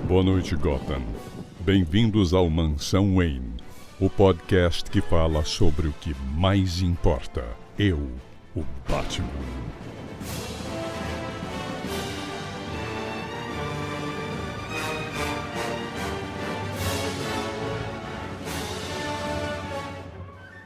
Boa noite, Gotham. Bem-vindos ao Mansão Wayne, o podcast que fala sobre o que mais importa. Eu, o Batman.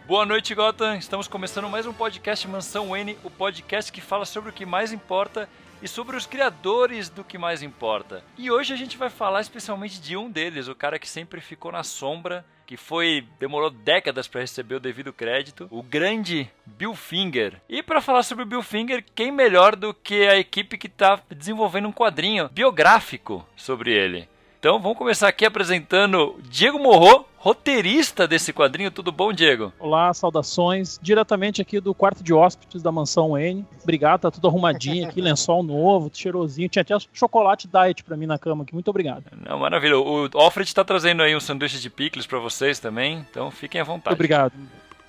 Boa noite, Gotham. Estamos começando mais um podcast Mansão Wayne, o podcast que fala sobre o que mais importa e sobre os criadores do que mais importa. E hoje a gente vai falar especialmente de um deles, o cara que sempre ficou na sombra, que demorou décadas para receber o devido crédito, o grande Bill Finger. E para falar sobre o Bill Finger, quem melhor do que a equipe que está desenvolvendo um quadrinho biográfico sobre ele? Então vamos começar aqui apresentando Diego Morro, roteirista desse quadrinho. Tudo bom, Diego? Olá, saudações. Diretamente aqui do quarto de hóspedes da Mansão Wayne. Obrigado, tá tudo arrumadinho aqui, lençol novo, cheirosinho. Tinha até chocolate diet pra mim na cama aqui. Muito obrigado. Não, maravilha. O Alfred tá trazendo aí um sanduíche de picles pra vocês também, então fiquem à vontade. Obrigado.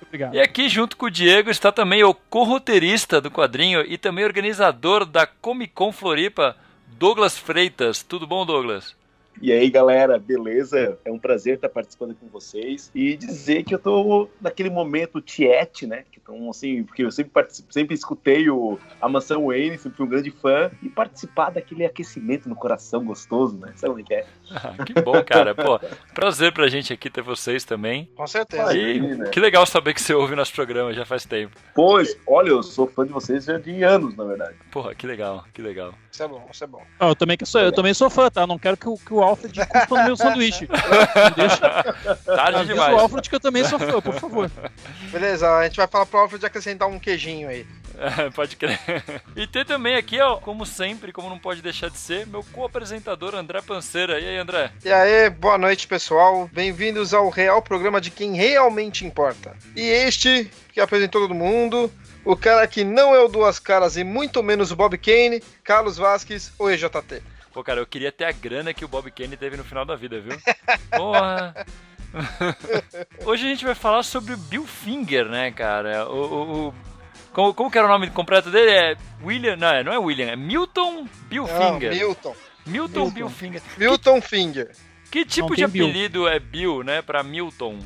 Obrigado. E aqui junto com o Diego está também o co-roteirista do quadrinho e também organizador da Comic Con Floripa, Douglas Freitas. Tudo bom, Douglas? E aí, galera, beleza? É um prazer estar participando com vocês e dizer que eu tô naquele momento tiete, né? Então, assim, porque eu sempre escutei a Mansão Wayne, sempre fui um grande fã, e participar daquele aquecimento no coração gostoso, né? Sabe o que é? Que bom, cara. Pô, prazer pra gente aqui ter vocês também. Com certeza. E que legal saber que você ouve nosso programa, já faz tempo. Pois, olha, eu sou fã de vocês já de anos, na verdade. Porra, que legal, que legal. Isso é bom, isso é bom. Eu também sou fã, tá? Não quero que o Alfred cuspa no meu sanduíche. Não deixa. Tarde demais. O Alfred que eu também sou fã, por favor. Beleza, a gente vai falar pro Alfred acrescentar um queijinho aí. Pode crer. E tem também aqui, ó, como sempre, como não pode deixar de ser, meu co-apresentador André Panceira. E aí, André? E aí, boa noite, pessoal. Bem-vindos ao real programa de quem realmente importa. E este, que apresentou todo mundo, o cara que não é o Duas Caras e muito menos o Bob Kane, Carlos Vasquez, o EJT. Pô, cara, eu queria ter a grana que o Bob Kane teve no final da vida, viu? Porra! Hoje a gente vai falar sobre o Bill Finger, né, cara? Como que era o nome completo dele? É William... Não é William, é Milton Bill Finger. Milton Bill Finger. Milton Finger. Que tipo Não de tem Bill. apelido é Bill, né, pra Milton?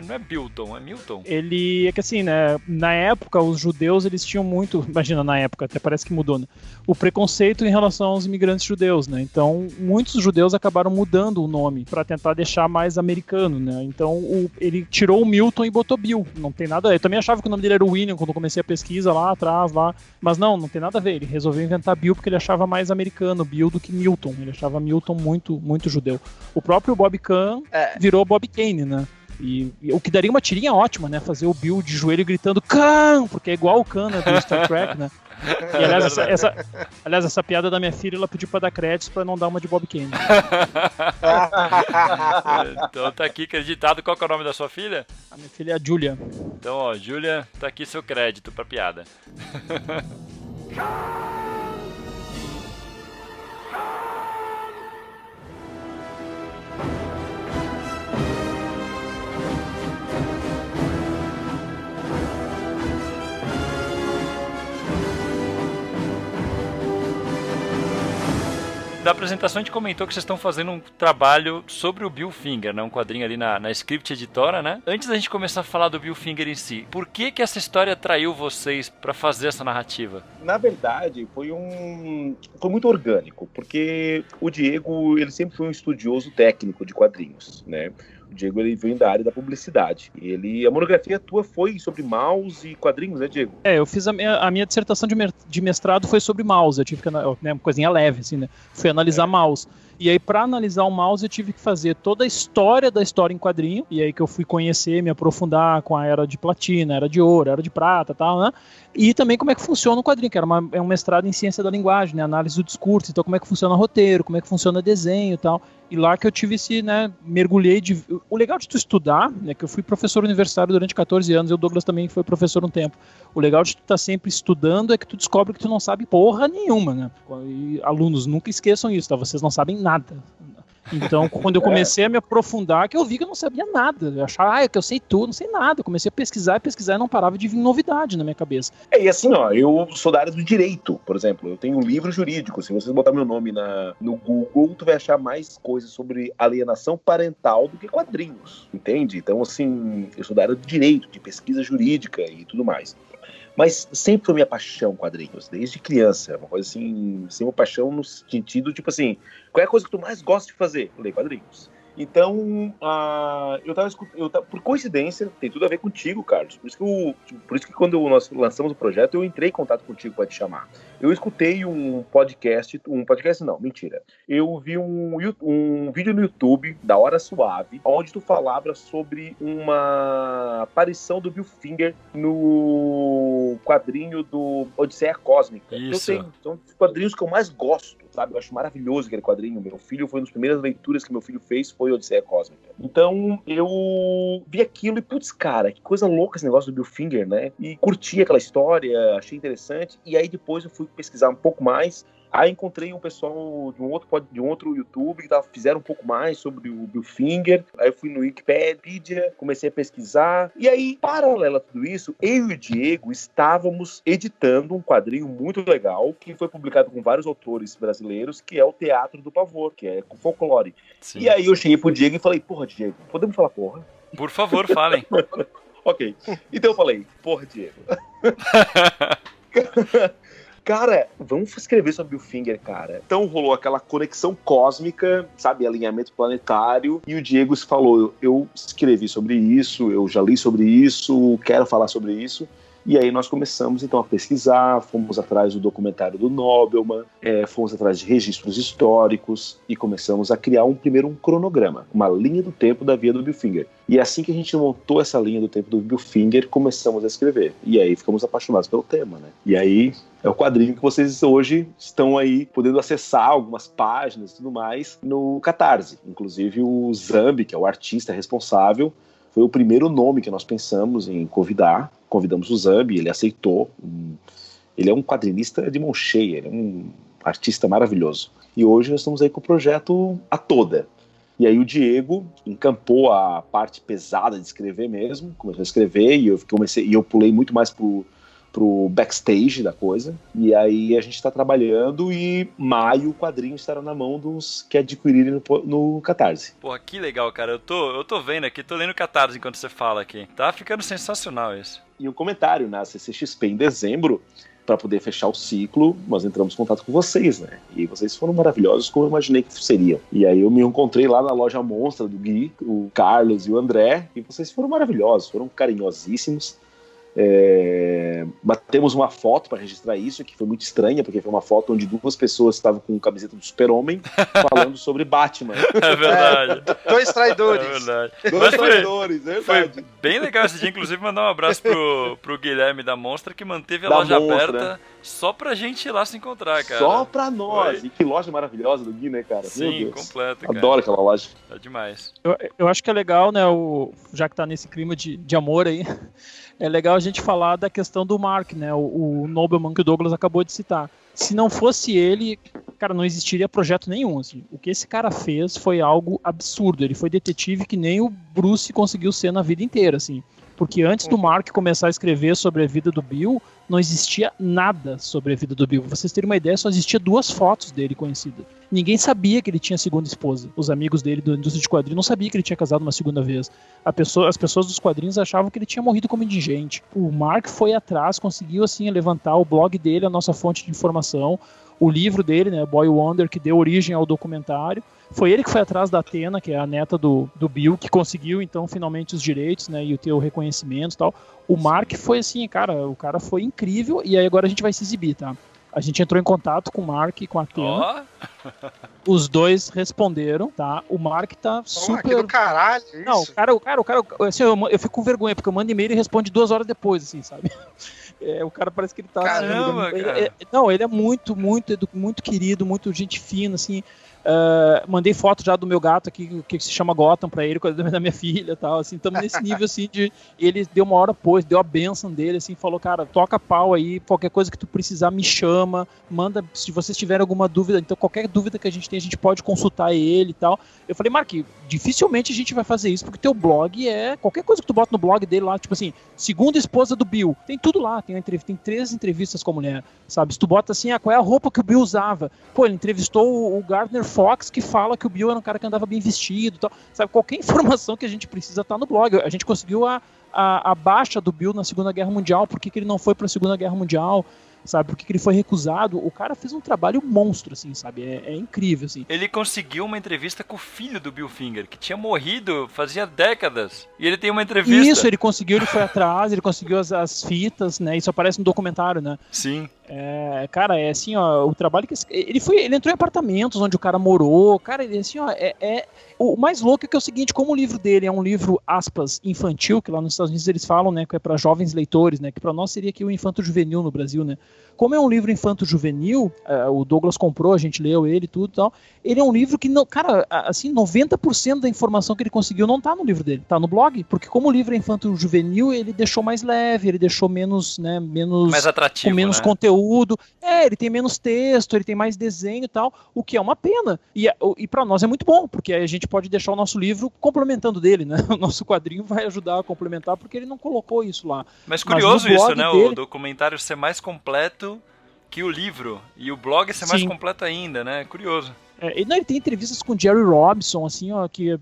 Não é Bilton, é Milton. Ele é que assim, né? Na época, os judeus eles tinham muito, imagina, na época, até parece que mudou, né? O preconceito em relação aos imigrantes judeus, né? Então, muitos judeus acabaram mudando o nome para tentar deixar mais americano, né? Então, ele tirou o Milton e botou Bill. Não tem nada a ver. Eu também achava que o nome dele era William quando eu comecei a pesquisa lá atrás, mas não tem nada a ver. Ele resolveu inventar Bill porque ele achava mais americano Bill do que Milton. Ele achava Milton muito, muito judeu. O próprio Bob Kane virou Bob Kane, né? E o que daria uma tirinha ótima, né? Fazer o Bill de joelho gritando Khan, porque é igual o Khan, né, do Star Trek, né? E aliás, essa piada da minha filha, ela pediu pra dar créditos pra não dar uma de Bob Kane. Então tá aqui acreditado. Qual que é o nome da sua filha? A minha filha é a Julia. Então, ó, Julia, tá aqui seu crédito pra piada. Da apresentação a gente comentou que vocês estão fazendo um trabalho sobre o Bill Finger, né? Um quadrinho ali na Script Editora, né? Antes da gente começar a falar do Bill Finger em si, por que essa história atraiu vocês para fazer essa narrativa? Na verdade, foi muito orgânico, porque o Diego, ele sempre foi um estudioso técnico de quadrinhos, né? O Diego, ele vem da área da publicidade. A monografia tua foi sobre mouse e quadrinhos, né, Diego? Eu fiz a minha dissertação de mestrado foi sobre mouse. Eu tive que, né, uma coisinha leve, assim, né? Fui analisar mouse. E aí, para analisar o mouse, eu tive que fazer toda a história da história em quadrinho. E aí que eu fui conhecer, me aprofundar com a era de platina, era de ouro, era de prata e tal, né? E também como é que funciona o quadrinho, que é um mestrado em ciência da linguagem, né? Análise do discurso. Então, como é que funciona roteiro, como é que funciona desenho e tal. E lá que eu tive esse, né, mergulhei de... O legal de tu estudar, né, que eu fui professor universitário durante 14 anos, e o Douglas também foi professor um tempo. O legal de tu estar sempre estudando é que tu descobre que tu não sabe porra nenhuma, né? E alunos, nunca esqueçam isso, tá? Vocês não sabem nada. Então, quando eu comecei a me aprofundar, que eu vi que eu não sabia nada. Eu achava, que eu sei tudo, não sei nada. Eu comecei a pesquisar e não parava de vir novidade na minha cabeça. E assim, ó, eu sou da área do direito, por exemplo. Eu tenho um livro jurídico. Se vocês botar meu nome no Google, tu vai achar mais coisas sobre alienação parental do que quadrinhos, entende? Então, assim, eu sou da área do direito, de pesquisa jurídica e tudo mais. Mas sempre foi minha paixão quadrinhos, desde criança. Uma coisa assim, sempre uma paixão no sentido, tipo assim, qual é a coisa que tu mais gosta de fazer? Ler quadrinhos. Então, por coincidência, tem tudo a ver contigo, Carlos. Por isso que quando nós lançamos o projeto, eu entrei em contato contigo para te chamar. Eu escutei um podcast não, mentira. Eu vi um vídeo no YouTube, da Hora Suave, onde tu falava sobre uma aparição do Bill Finger no quadrinho do Odisseia Cósmica. Isso. São os quadrinhos que eu mais gosto, sabe? Eu acho maravilhoso aquele quadrinho. Meu filho, foi uma das primeiras leituras que meu filho fez, foi Odisseia Cósmica. Então, eu vi aquilo e, putz, cara, que coisa louca esse negócio do Bill Finger, né? E curti aquela história, achei interessante. E aí depois eu fui pesquisar um pouco mais. Aí encontrei um pessoal de um outro YouTube que fizeram um pouco mais sobre o Bill Finger. Aí eu fui no Wikipedia, comecei a pesquisar. E aí, paralelo a tudo isso, eu e o Diego estávamos editando um quadrinho muito legal que foi publicado com vários autores brasileiros, que é o Teatro do Pavor, que é com folclore. Sim. E aí eu cheguei pro Diego e falei, porra, Diego, podemos falar porra? Por favor, falem. Ok. Então eu falei, porra, Diego. Cara, vamos escrever sobre o Finger, cara. Então rolou aquela conexão cósmica, sabe, alinhamento planetário, e o Diego falou, eu escrevi sobre isso, eu já li sobre isso, quero falar sobre isso. E aí nós começamos então a pesquisar, fomos atrás do documentário do Nobelman, fomos atrás de registros históricos e começamos a criar um cronograma, uma linha do tempo da vida do Bill Finger. E assim que a gente montou essa linha do tempo do Bill Finger, começamos a escrever. E aí ficamos apaixonados pelo tema, né? E aí é o quadrinho que vocês hoje estão aí podendo acessar algumas páginas e tudo mais no Catarse. Inclusive o Zambi, que é o artista responsável, foi o primeiro nome que nós pensamos em convidar. Convidamos o Zambi, ele aceitou. Ele é um quadrinista de mão cheia, ele é um artista maravilhoso. E hoje nós estamos aí com o projeto a toda. E aí o Diego encampou a parte pesada de escrever mesmo, começou a escrever e eu pulei muito mais pro backstage da coisa. E aí a gente está trabalhando e maio o quadrinho estará na mão dos que adquirirem no Catarse. Porra, que legal, cara. Eu tô vendo aqui, tô lendo o Catarse enquanto você fala aqui. Tá ficando sensacional isso. E um comentário, na CCXP em dezembro, para poder fechar o ciclo, nós entramos em contato com vocês, né? E vocês foram maravilhosos como eu imaginei que seriam. E aí eu me encontrei lá na loja Monstra do Gui, o Carlos e o André, e vocês foram maravilhosos, foram carinhosíssimos. Batemos uma foto para registrar isso, que foi muito estranha, porque foi uma foto onde duas pessoas estavam com camiseta do Super-Homem falando sobre Batman. É verdade. Dois traidores. É verdade. Dois traidores, é verdade. Foi bem legal esse dia, inclusive mandar um abraço pro Guilherme da Monstra, que manteve a da loja Monstra, aberta, né? Só pra gente ir lá se encontrar, cara. Só pra nós. Foi. E que loja maravilhosa do Gui, né, cara? Sim, meu Deus. completo, cara. Adoro aquela loja. É demais. Eu acho que é legal, né, já que tá nesse clima de amor aí, é legal a gente falar da questão do Mark, né, o Nobelman que o Douglas acabou de citar. Se não fosse ele, cara, não existiria projeto nenhum, assim. O que esse cara fez foi algo absurdo. Ele foi detetive que nem o Bruce conseguiu ser na vida inteira, assim. Porque antes do Mark começar a escrever sobre a vida do Bill, não existia nada sobre a vida do Bill. Pra vocês terem uma ideia, só existia 2 fotos dele conhecidas. Ninguém sabia que ele tinha segunda esposa. Os amigos dele da indústria de quadrinhos não sabiam que ele tinha casado uma segunda vez. As pessoas dos quadrinhos achavam que ele tinha morrido como indigente. O Mark foi atrás, conseguiu assim levantar o blog dele, a nossa fonte de informação, o livro dele, né, Boy Wonder, que deu origem ao documentário. Foi ele que foi atrás da Athena, que é a neta do Bill, que conseguiu, então, finalmente os direitos, né, e o reconhecimento e tal. O Mark foi assim, cara, o cara foi incrível, e aí agora a gente vai se exibir, tá? A gente entrou em contato com o Mark e com a Athena. Os dois responderam, tá? O Mark tá super... Que do caralho, isso. Não, o cara assim, eu fico com vergonha, porque eu mando e-mail e ele responde 2 horas depois, assim, sabe? O cara parece que ele tá... Caramba, cara. Não, ele é muito querido, muito gente fina, assim. Mandei foto já do meu gato aqui, que se chama Gotham, pra ele, da minha filha e tal, assim. Estamos nesse nível, assim, de... Ele deu uma hora depois, deu a benção dele, assim, falou, cara, toca pau aí, qualquer coisa que tu precisar, me chama, manda, se vocês tiverem alguma dúvida, então qualquer dúvida que a gente tem, a gente pode consultar ele e tal. Eu falei, Mark, dificilmente a gente vai fazer isso, porque teu blog qualquer coisa que tu bota no blog dele lá, tipo assim, segunda esposa do Bill, tem tudo lá, tem 3 entrevistas com a mulher, sabe? Se tu bota assim, qual é a roupa que o Bill usava? Pô, ele entrevistou o Gardner Fox, que fala que o Bill era um cara que andava bem vestido e tal, sabe? Qualquer informação que a gente precisa tá no blog. A gente conseguiu a baixa do Bill na Segunda Guerra Mundial, por que ele não foi pra Segunda Guerra Mundial, sabe? Por que ele foi recusado. O cara fez um trabalho monstro, assim, sabe? É incrível, assim. Ele conseguiu uma entrevista com o filho do Bill Finger, que tinha morrido fazia décadas. E ele tem uma entrevista. Isso, ele conseguiu, ele foi atrás, ele conseguiu as fitas, né? Isso aparece no documentário, né? Sim. Cara, assim, ó, o trabalho que ele entrou em apartamentos onde o cara morou, cara, ele, assim, ó, o mais louco é que é o seguinte, como o livro dele é um livro, aspas, infantil, que lá nos Estados Unidos eles falam, né, que é para jovens leitores, né, que para nós seria aqui o infanto-juvenil no Brasil, né, como é um livro infanto-juvenil, o Douglas comprou, a gente leu ele, tudo e tal, ele é um livro que, cara, assim, 90% da informação que ele conseguiu não tá no livro dele, tá no blog, porque como o livro é infanto-juvenil, ele deixou mais leve, ele deixou menos, né, mais atrativo, com menos, né, conteúdo, ele tem menos texto, ele tem mais desenho e tal, o que é uma pena, e para nós é muito bom, porque a gente pode deixar o nosso livro complementando dele, né, o nosso quadrinho vai ajudar a complementar, porque ele não colocou isso lá. Mas curioso isso, né, dele... o documentário ser mais completo que o livro, e o blog ser mais completo ainda, né, curioso. Ele tem entrevistas com Jerry Robinson, assim, ó, que,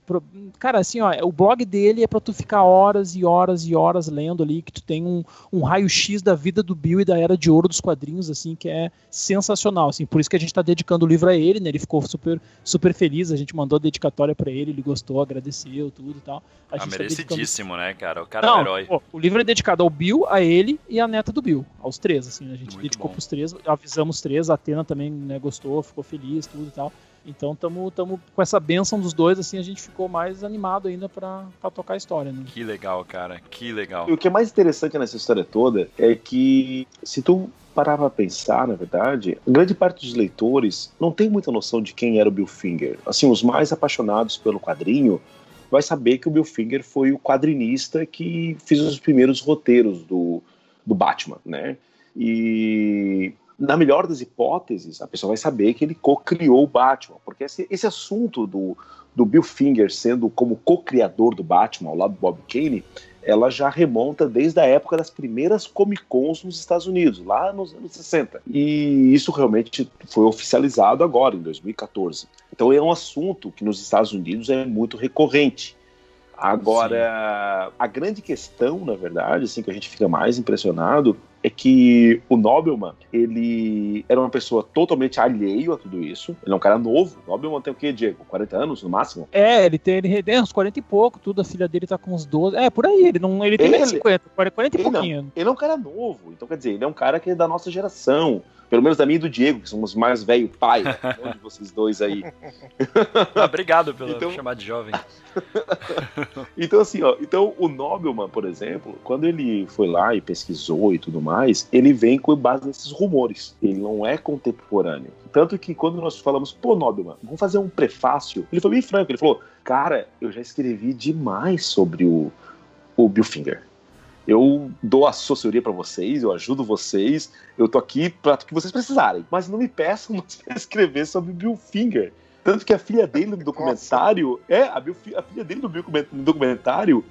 cara, assim, ó, o blog dele é pra tu ficar horas e horas e horas lendo ali, que tu tem um raio-x da vida do Bill e da Era de Ouro dos quadrinhos, assim, que é sensacional, assim, por isso que a gente tá dedicando o livro a ele, né, ele ficou super, super feliz, a gente mandou a dedicatória pra ele, ele gostou, agradeceu, tudo e tal. Merecidíssimo, né, cara, o cara é um herói. Pô, o livro é dedicado ao Bill, a ele e à neta do Bill, aos 3, assim, a gente dedicou pros 3, avisamos 3, a Athena também, né, gostou, ficou feliz, tudo e tal. Então tamo com essa bênção dos dois, assim, a gente ficou mais animado ainda pra tocar a história, né? Que legal, cara, que legal. E o que é mais interessante nessa história toda é que, se tu parar pra pensar, na verdade, grande parte dos leitores não tem muita noção de quem era o Bill Finger. Assim, os mais apaixonados pelo quadrinho vai saber que o Bill Finger foi o quadrinista que fez os primeiros roteiros do Batman, né? E... na melhor das hipóteses, a pessoa vai saber que ele co-criou o Batman, porque esse assunto do Bill Finger sendo como co-criador do Batman ao lado do Bob Kane, ela já remonta desde a época das primeiras Comic Cons nos Estados Unidos, lá nos anos 60. E isso realmente foi oficializado agora, em 2014. Então é um assunto que nos Estados Unidos é muito recorrente. Agora, a grande questão, na verdade, assim, que a gente fica mais impressionado, é que o Nobelman, ele era uma pessoa totalmente alheio a tudo isso. Ele é um cara novo. O Nobelman tem o quê, Diego? 40 anos, no máximo? Ele tem uns 40 e pouco, tudo. A filha dele tá com uns 12. Por aí. Ele tem mais de 50, 40 e pouquinho. Ele é um cara novo. Então, quer dizer, ele é um cara que é da nossa geração. Pelo menos da minha e do Diego, que somos mais velho pai. De vocês dois aí. Obrigado pelo chamar de jovem. Então, assim, ó. Então, o Nobelman, por exemplo, quando ele foi lá e pesquisou e tudo mais, ele vem com base nesses rumores. Ele não é contemporâneo. Tanto que quando nós falamos, pô, Nobelman, vamos fazer um prefácio. Ele foi bem franco. Ele falou, cara, eu já escrevi demais sobre o Bill Finger. Eu dou assessoria pra vocês, eu ajudo vocês, eu tô aqui pra o que vocês precisarem. Mas não me peçam mais pra escrever sobre Bill Finger. Tanto que a filha dele no documentário, a filha dele no documentário,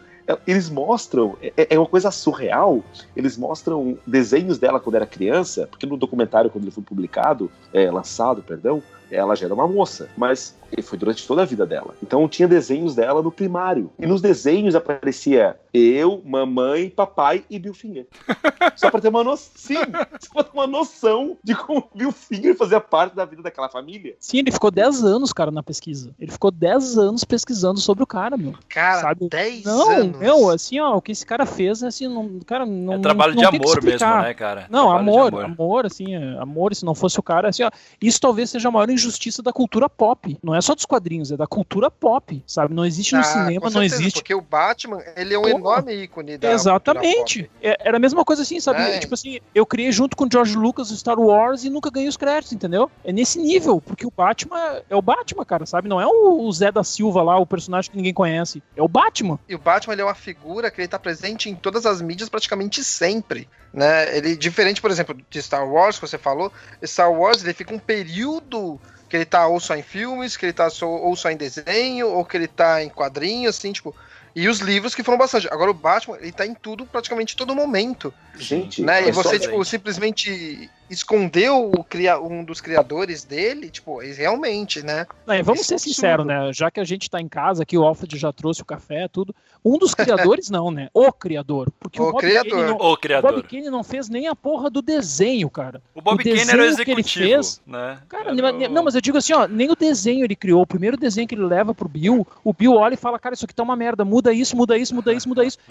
eles mostram, é uma coisa surreal, eles mostram desenhos dela quando era criança, porque no documentário, quando ele foi lançado, ela já era uma moça, mas foi durante toda a vida dela. Então tinha desenhos dela no primário. E nos desenhos aparecia eu, mamãe, papai e Bill Finger. Só pra ter uma noção. Sim, só pra ter uma noção de como Bill Finger fazia parte da vida daquela família. Sim, ele ficou 10 anos, cara, na pesquisa. Ele ficou 10 anos pesquisando sobre o cara, meu. Cara, sabe? 10 não, anos. Meu, assim, ó, o que esse cara fez, assim, não, cara, não. É trabalho não de tem que amor mesmo, explicar. né, cara? Não, Trabalho de amor, assim, amor, se não fosse o cara, assim, ó, isso talvez seja a maior injustiça da cultura pop. Não é só dos quadrinhos, é da cultura pop, sabe? Não existe no cinema, não existe. Porque o Batman, ele é um enorme ícone da Exatamente. Era a mesma coisa assim, sabe? Tipo assim, eu criei junto com o George Lucas o Star Wars e nunca ganhei os créditos, entendeu? É nesse nível, porque o Batman é o Batman, cara, sabe? Não é o Zé da Silva lá, o personagem que ninguém conhece. É o Batman. E o Batman, ele é uma figura que ele tá presente em todas as mídias praticamente sempre, né? Ele, diferente, por exemplo, de Star Wars, que você falou, Star Wars, ele fica um período que ele tá ou só em filmes, que ele tá ou só em desenho, ou que ele tá em quadrinhos, assim, tipo... E os livros que foram bastante. Agora o Batman, ele tá em tudo, praticamente todo momento. Gente, né? E você, tipo, simplesmente escondeu um dos criadores dele, tipo, realmente, né? Vamos ser sinceros, né? Já que a gente tá em casa, aqui o Alfred já trouxe o café, tudo. Um dos criadores não, né? O criador. Porque o Bob Kane não fez nem a porra do desenho, cara. O Bob Kane era o executivo, fez, né? Cara, não, mas eu digo assim, ó, nem o desenho ele criou. O primeiro desenho que ele leva pro Bill, o Bill olha e fala, cara, isso aqui tá uma merda, muda isso.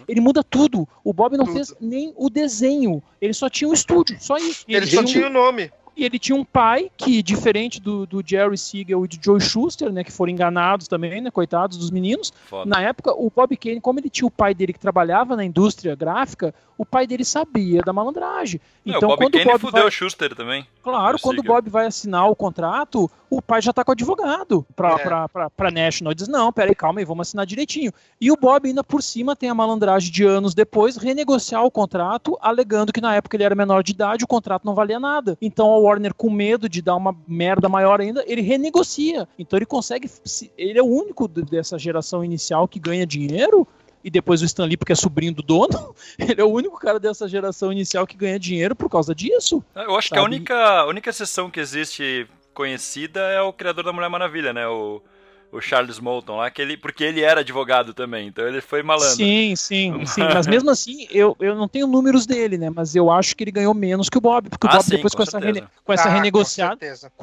Ele muda tudo. O Bob não fez nem o desenho. Ele só tinha um estúdio, só isso. Ele só tinha o nome. E ele tinha um pai que, diferente do Jerry Siegel e do Joe Shuster, né, que foram enganados também, né, coitados dos meninos. Foda. Na época, o Bob Kane, como ele tinha o pai dele que trabalhava na indústria gráfica, o pai dele sabia da malandragem. Então, o Bob quando Kane o Bob fudeu o Schuster também. Claro, quando o Bob vai assinar o contrato, o pai já tá com o advogado pra National. Diz, não, peraí, calma aí, vamos assinar direitinho. E o Bob ainda por cima tem a malandragem de anos depois renegociar o contrato, alegando que na época ele era menor de idade, o contrato não valia nada. Então a Warner, com medo de dar uma merda maior ainda, ele renegocia. Então ele consegue, ele é o único dessa geração inicial que ganha dinheiro. E depois o Stan Lee, porque é sobrinho do dono, ele é o único cara dessa geração inicial que ganha dinheiro por causa disso. Eu acho que a única exceção que existe conhecida é o criador da Mulher Maravilha, né? O Charles Moulton lá, porque ele era advogado também, então ele foi malandro. Sim, mas mesmo assim, eu não tenho números dele, né, mas eu acho que ele ganhou menos que o Bob, porque o Bob depois com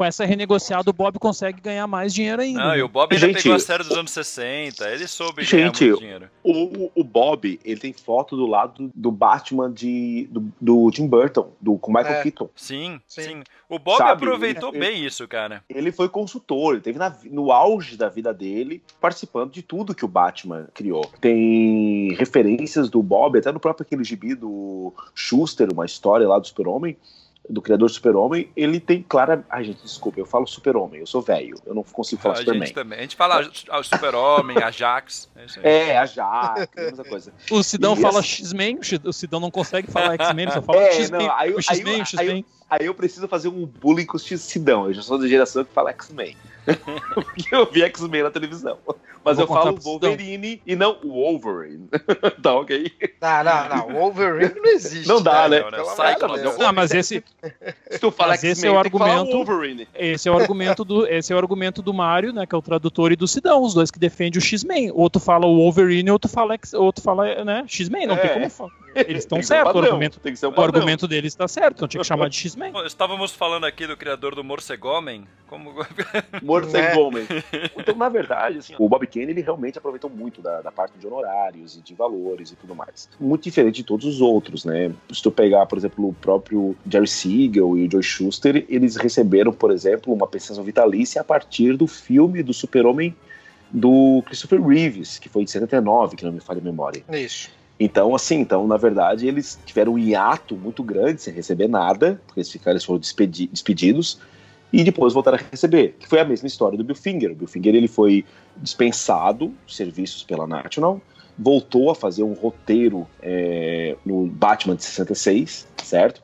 essa renegociada, o Bob consegue ganhar mais dinheiro ainda. Não, né? e o Bob ainda pegou a série dos anos 60, ele soube ganhar muito dinheiro. O Bob, ele tem foto do lado do Batman do Tim Burton, com Michael Keaton. Sim. O Bob aproveitou bem isso, cara. Ele foi consultor, ele teve no auge da vida dele, participando de tudo que o Batman criou. Tem referências do Bob, até no próprio aquele gibi do Schuster, uma história lá do Super-Homem, do criador do Super-Homem, ele tem clara... Ai, gente, desculpa, eu falo Super-Homem, eu sou velho, eu não consigo falar Superman. Gente também. A gente fala o Super-Homem, Ajax, é isso aí. Ajax, a mesma coisa. O Sidão fala X-Men, o Sidão não consegue falar X-Men, só fala X-Men. O X-Men. Aí eu preciso fazer um bullying com o Sidão, eu já sou da geração que fala X-Men. Porque eu vi X-Men na televisão. Mas eu falo Wolverine e não Wolverine. Tá ok? Não, Wolverine não existe. Não dá, né? Não, mas esse... Se tu fala X-Men, esse é o argumento. Wolverine. Esse é o argumento do Mário, né, que é o tradutor, e do Sidão, os dois que defendem o X-Men. Ou tu fala o Wolverine, ou tu fala né, X-Men, não tem como falar. Eles estão certos, o argumento deles está certo, então tinha que chamar de X-Men. Estávamos falando aqui do criador do Morcegomem. Morcegomem. Então, na verdade, assim, o Bob Kane, ele realmente aproveitou muito da parte de honorários e de valores e tudo mais. Muito diferente de todos os outros, né? Se tu pegar, por exemplo, o próprio Jerry Siegel e o Joe Shuster, eles receberam, por exemplo, uma pensão vitalícia a partir do filme do Super-Homem do Christopher Reeves, que foi de 79, que não me falha a memória. Isso. Então, na verdade, eles tiveram um hiato muito grande sem receber nada, porque eles foram despedidos, e depois voltaram a receber, que foi a mesma história do Bill Finger. O Bill Finger, ele foi dispensado de serviços pela National, voltou a fazer um roteiro no Batman de 66, certo?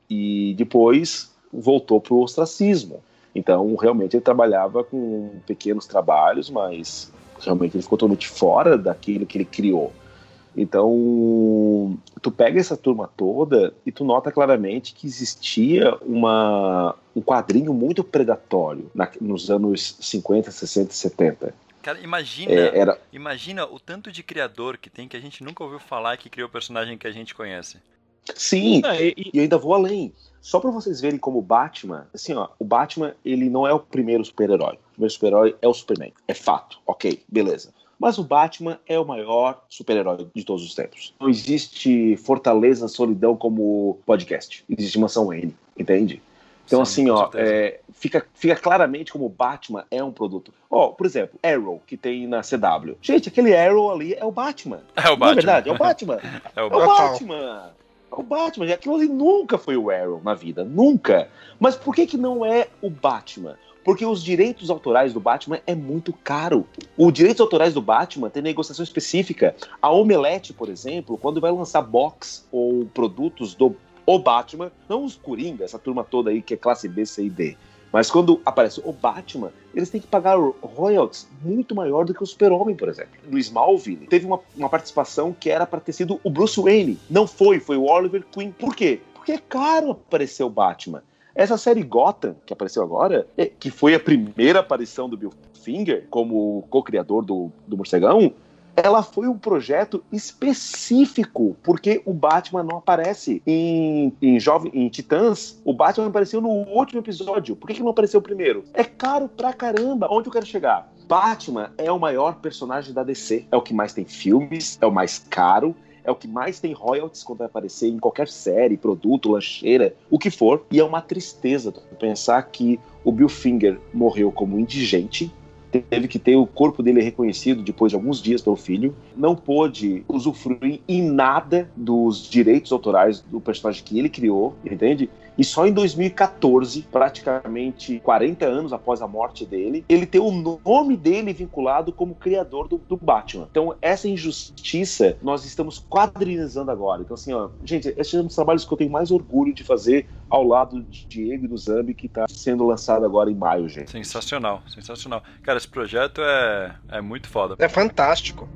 E depois voltou para o ostracismo. Então, realmente, ele trabalhava com pequenos trabalhos, mas realmente ele ficou totalmente fora daquilo que ele criou. Então, tu pega essa turma toda e tu nota claramente que existia um quadrinho muito predatório nos anos 50, 60 e 70. Cara, imagina o tanto de criador que tem que a gente nunca ouviu falar que criou o personagem que a gente conhece. Sim, e eu ainda vou além. Só pra vocês verem como o Batman, assim, ó, o Batman, ele não é o primeiro super-herói. O primeiro super-herói é o Superman. É fato. Ok, beleza. Mas o Batman é o maior super-herói de todos os tempos. Não existe Fortaleza Solidão como podcast. Existe Mansão Wayne, entende? Então, sim, assim, ó, fica claramente como o Batman é um produto. Ó, por exemplo, Arrow, que tem na CW. Gente, aquele Arrow ali é o Batman. É o Batman. Não é verdade? É o Batman. É o Batman. É o Batman. Aquilo ali nunca foi o Arrow na vida. Nunca. Mas por que não é o Batman? Porque os direitos autorais do Batman é muito caro. Os direitos autorais do Batman tem negociação específica. A Omelete, por exemplo, quando vai lançar box ou produtos do Batman, não os Coringa, essa turma toda aí que é classe B, C e D, mas quando aparece o Batman, eles têm que pagar royalties muito maior do que o Super-Homem, por exemplo. No Smallville, teve uma participação que era para ter sido o Bruce Wayne. Não foi o Oliver Queen. Por quê? Porque é caro aparecer o Batman. Essa série Gotham, que apareceu agora, que foi a primeira aparição do Bill Finger como co-criador do Morcegão, ela foi um projeto específico, porque o Batman não aparece em Titãs. O Batman apareceu no último episódio. Por que não apareceu primeiro? É caro pra caramba. Onde eu quero chegar? Batman é o maior personagem da DC. É o que mais tem filmes, é o mais caro, é o que mais tem royalties quando vai aparecer em qualquer série, produto, lancheira, o que for. E é uma tristeza pensar que o Bill Finger morreu como indigente, teve que ter o corpo dele reconhecido depois de alguns dias pelo filho, não pôde usufruir em nada dos direitos autorais do personagem que ele criou, entende? E só em 2014, praticamente 40 anos após a morte dele, ele tem o nome dele vinculado como criador do Batman. Então, essa injustiça nós estamos quadrinizando agora. Então, assim, ó, gente, esse é um dos trabalhos que eu tenho mais orgulho de fazer ao lado de Diego e do Zambi, que está sendo lançado agora em maio, gente. Sensacional, sensacional. Cara, esse projeto é muito foda. É fantástico.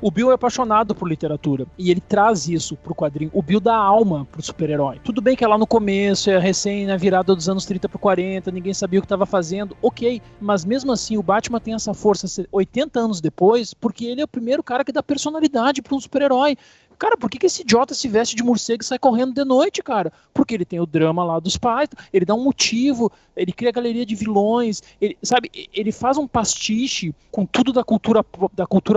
O Bill é apaixonado por literatura e ele traz isso pro quadrinho. O Bill dá alma pro super-herói. Tudo bem que é lá no começo, é recém na virada dos anos 30 pro 40, ninguém sabia o que estava fazendo, ok, mas mesmo assim o Batman tem essa força 80 anos depois, porque ele é o primeiro cara que dá personalidade para um super-herói. Cara, por que esse idiota se veste de morcego e sai correndo de noite, cara? Porque ele tem o drama lá dos pais, ele dá um motivo, ele cria a galeria de vilões, ele, sabe, ele faz um pastiche com tudo da cultura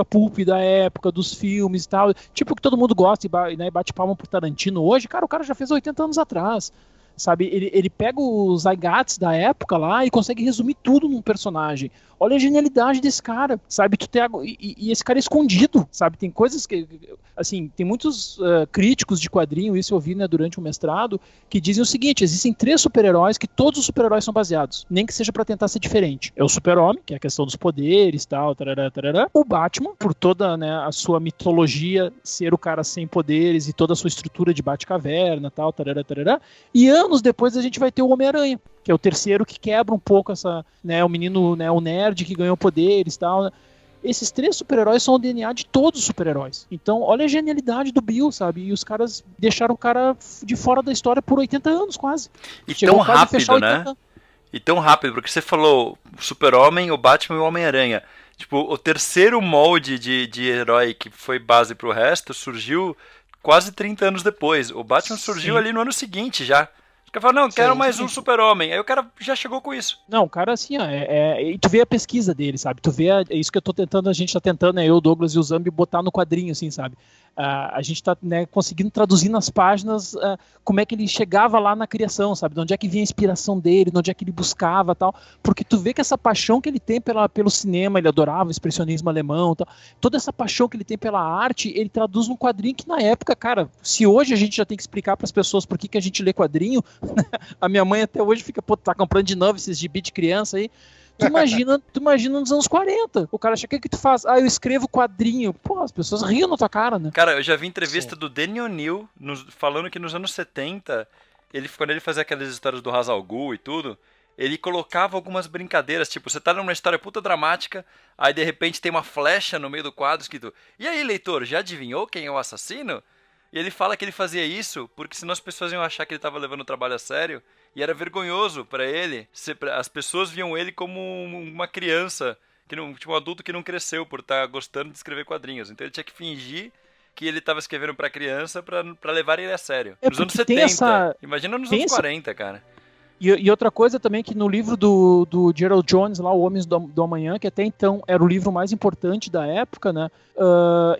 pulp da época, dos filmes e tal, tipo que todo mundo gosta e bate palma pro Tarantino hoje, cara, o cara já fez 80 anos atrás. Sabe, ele pega os Zaygats da época lá e consegue resumir tudo num personagem. Olha a genialidade desse cara, sabe? E esse cara é escondido, sabe? Tem coisas que, assim, tem muitos críticos de quadrinho, isso eu vi, né, durante o mestrado, que dizem o seguinte: existem 3 super-heróis que todos os super-heróis são baseados, nem que seja pra tentar ser diferente. É o Super-Homem, que é a questão dos poderes e tal, tarará, tarará. O Batman, por toda, né, a sua mitologia, ser o cara sem poderes e toda a sua estrutura de Batcaverna, tal, tarará, tarará. E anos depois a gente vai ter o Homem-Aranha, que é o terceiro que quebra um pouco essa, né, o menino, né, o nerd que ganhou poderes e tal, né? Esses 3 super-heróis são o DNA de todos os super-heróis. Então, olha a genialidade do Bill, sabe? E os caras deixaram o cara de fora da história por 80 anos, quase. E tão rápido, né? E tão rápido, porque você falou o Super-Homem, o Batman e o Homem-Aranha. Tipo, o terceiro molde de herói que foi base pro resto surgiu quase 30 anos depois. O Batman surgiu ali no ano seguinte já. O cara fala, não, quero mais um super-homem. Aí o cara já chegou com isso. Não, o cara assim, ó, e tu vê a pesquisa dele, sabe? Tu vê, é isso que a gente tá tentando, né, eu, o Douglas e o Zambi, botar no quadrinho, assim, sabe? A gente tá, né, conseguindo traduzir nas páginas como é que ele chegava lá na criação, sabe? De onde é que vinha a inspiração dele, de onde é que ele buscava tal. Porque tu vê que essa paixão que ele tem pelo cinema, ele adorava o expressionismo alemão tal. Toda essa paixão que ele tem pela arte, ele traduz num quadrinho que na época, cara, se hoje a gente já tem que explicar para as pessoas por que a gente lê quadrinho, a minha mãe até hoje fica, pô, tá comprando de novo esses gibi de criança aí. Tu imagina nos anos 40. O cara acha, o que tu faz? Ah, eu escrevo quadrinho. Pô, as pessoas riam na tua cara, né? Cara, eu já vi entrevista do Danny O'Neill falando que nos anos 70, quando ele fazia aquelas histórias do Ra's al Ghul e tudo, ele colocava algumas brincadeiras, tipo, você tá numa história puta dramática, aí de repente tem uma flecha no meio do quadro escrito: "E aí, leitor, já adivinhou quem é o assassino?" E ele fala que ele fazia isso porque senão as pessoas iam achar que ele tava levando o trabalho a sério, e era vergonhoso pra ele. As pessoas viam ele como uma criança, tipo um adulto que não cresceu por estar gostando de escrever quadrinhos. Então ele tinha que fingir que ele tava escrevendo pra criança pra levar ele a sério. Nos anos 70. Imagina nos anos 40, cara. E outra coisa também que no livro do Gerald Jones, lá, O Homens do Amanhã, que até então era o livro mais importante da época, né?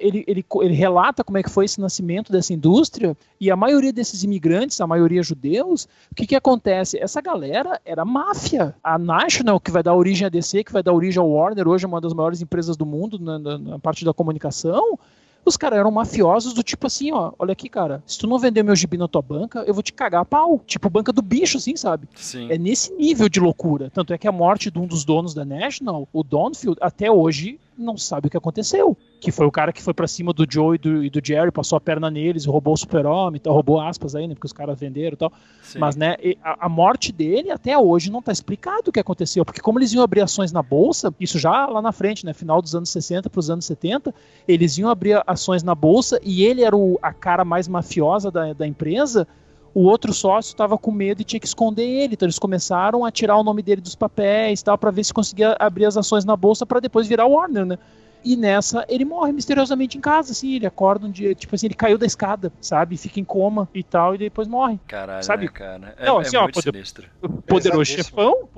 Ele relata como é que foi esse nascimento dessa indústria, e a maioria desses imigrantes, a maioria judeus, o que acontece? Essa galera era máfia. A National, que vai dar origem à DC, que vai dar origem ao Warner, hoje é uma das maiores empresas do mundo na parte da comunicação. Os caras eram mafiosos do tipo assim, ó, olha aqui, cara, se tu não vender meu gibi na tua banca, eu vou te cagar a pau. Tipo banca do bicho, assim, sabe? Sim. É nesse nível de loucura. Tanto é que a morte de um dos donos da National, o Donfield, até hoje não sabe o que aconteceu. Que foi o cara que foi pra cima do Joe e do Jerry, passou a perna neles, roubou o Super-Homem, roubou aspas aí, né, porque os caras venderam e tal. Sim. Mas, né, a morte dele até hoje não tá explicado o que aconteceu, porque como eles iam abrir ações na bolsa, isso já lá na frente, né, final dos anos 60 pros anos 70, eles iam abrir ações na bolsa e ele era a cara mais mafiosa da empresa. O outro sócio estava com medo e tinha que esconder ele, então eles começaram a tirar o nome dele dos papéis, tal, para ver se conseguia abrir as ações na bolsa para depois virar Warner, né? E nessa, ele morre misteriosamente em casa, assim, ele acorda um dia, tipo assim, ele caiu da escada, sabe? Fica em coma e tal, e depois morre. Caralho, sabe? Né, cara? Não, assim, muito sinistro. Poderoso chefão.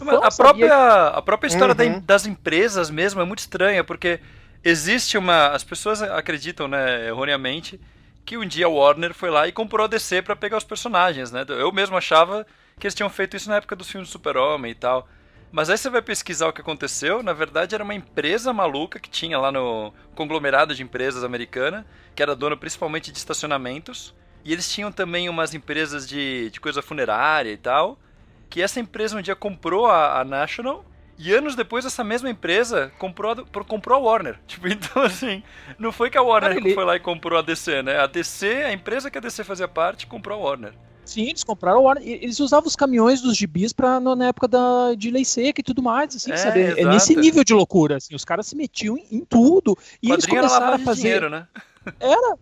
Mas a própria história das empresas mesmo é muito estranha, porque existe as pessoas acreditam, né, erroneamente, que um dia a Warner foi lá e comprou a DC pra pegar os personagens, né? Eu mesmo achava que eles tinham feito isso na época dos filmes do Super-Homem e tal. Mas aí você vai pesquisar o que aconteceu, na verdade era uma empresa maluca que tinha lá no conglomerado de empresas americana, que era dona principalmente de estacionamentos, e eles tinham também umas empresas de coisa funerária e tal, que essa empresa um dia comprou a National, e anos depois essa mesma empresa comprou a Warner. Tipo, então assim, não foi que a Warner foi lá e comprou a DC, né? A empresa que a DC fazia parte, comprou a Warner. Sim, eles compraram o Warner. Eles usavam os caminhões dos gibis na época de lei seca e tudo mais, assim, sabe? Exato. É nesse nível de loucura, assim, os caras se metiam em tudo. E eles começaram a fazer dinheiro, né?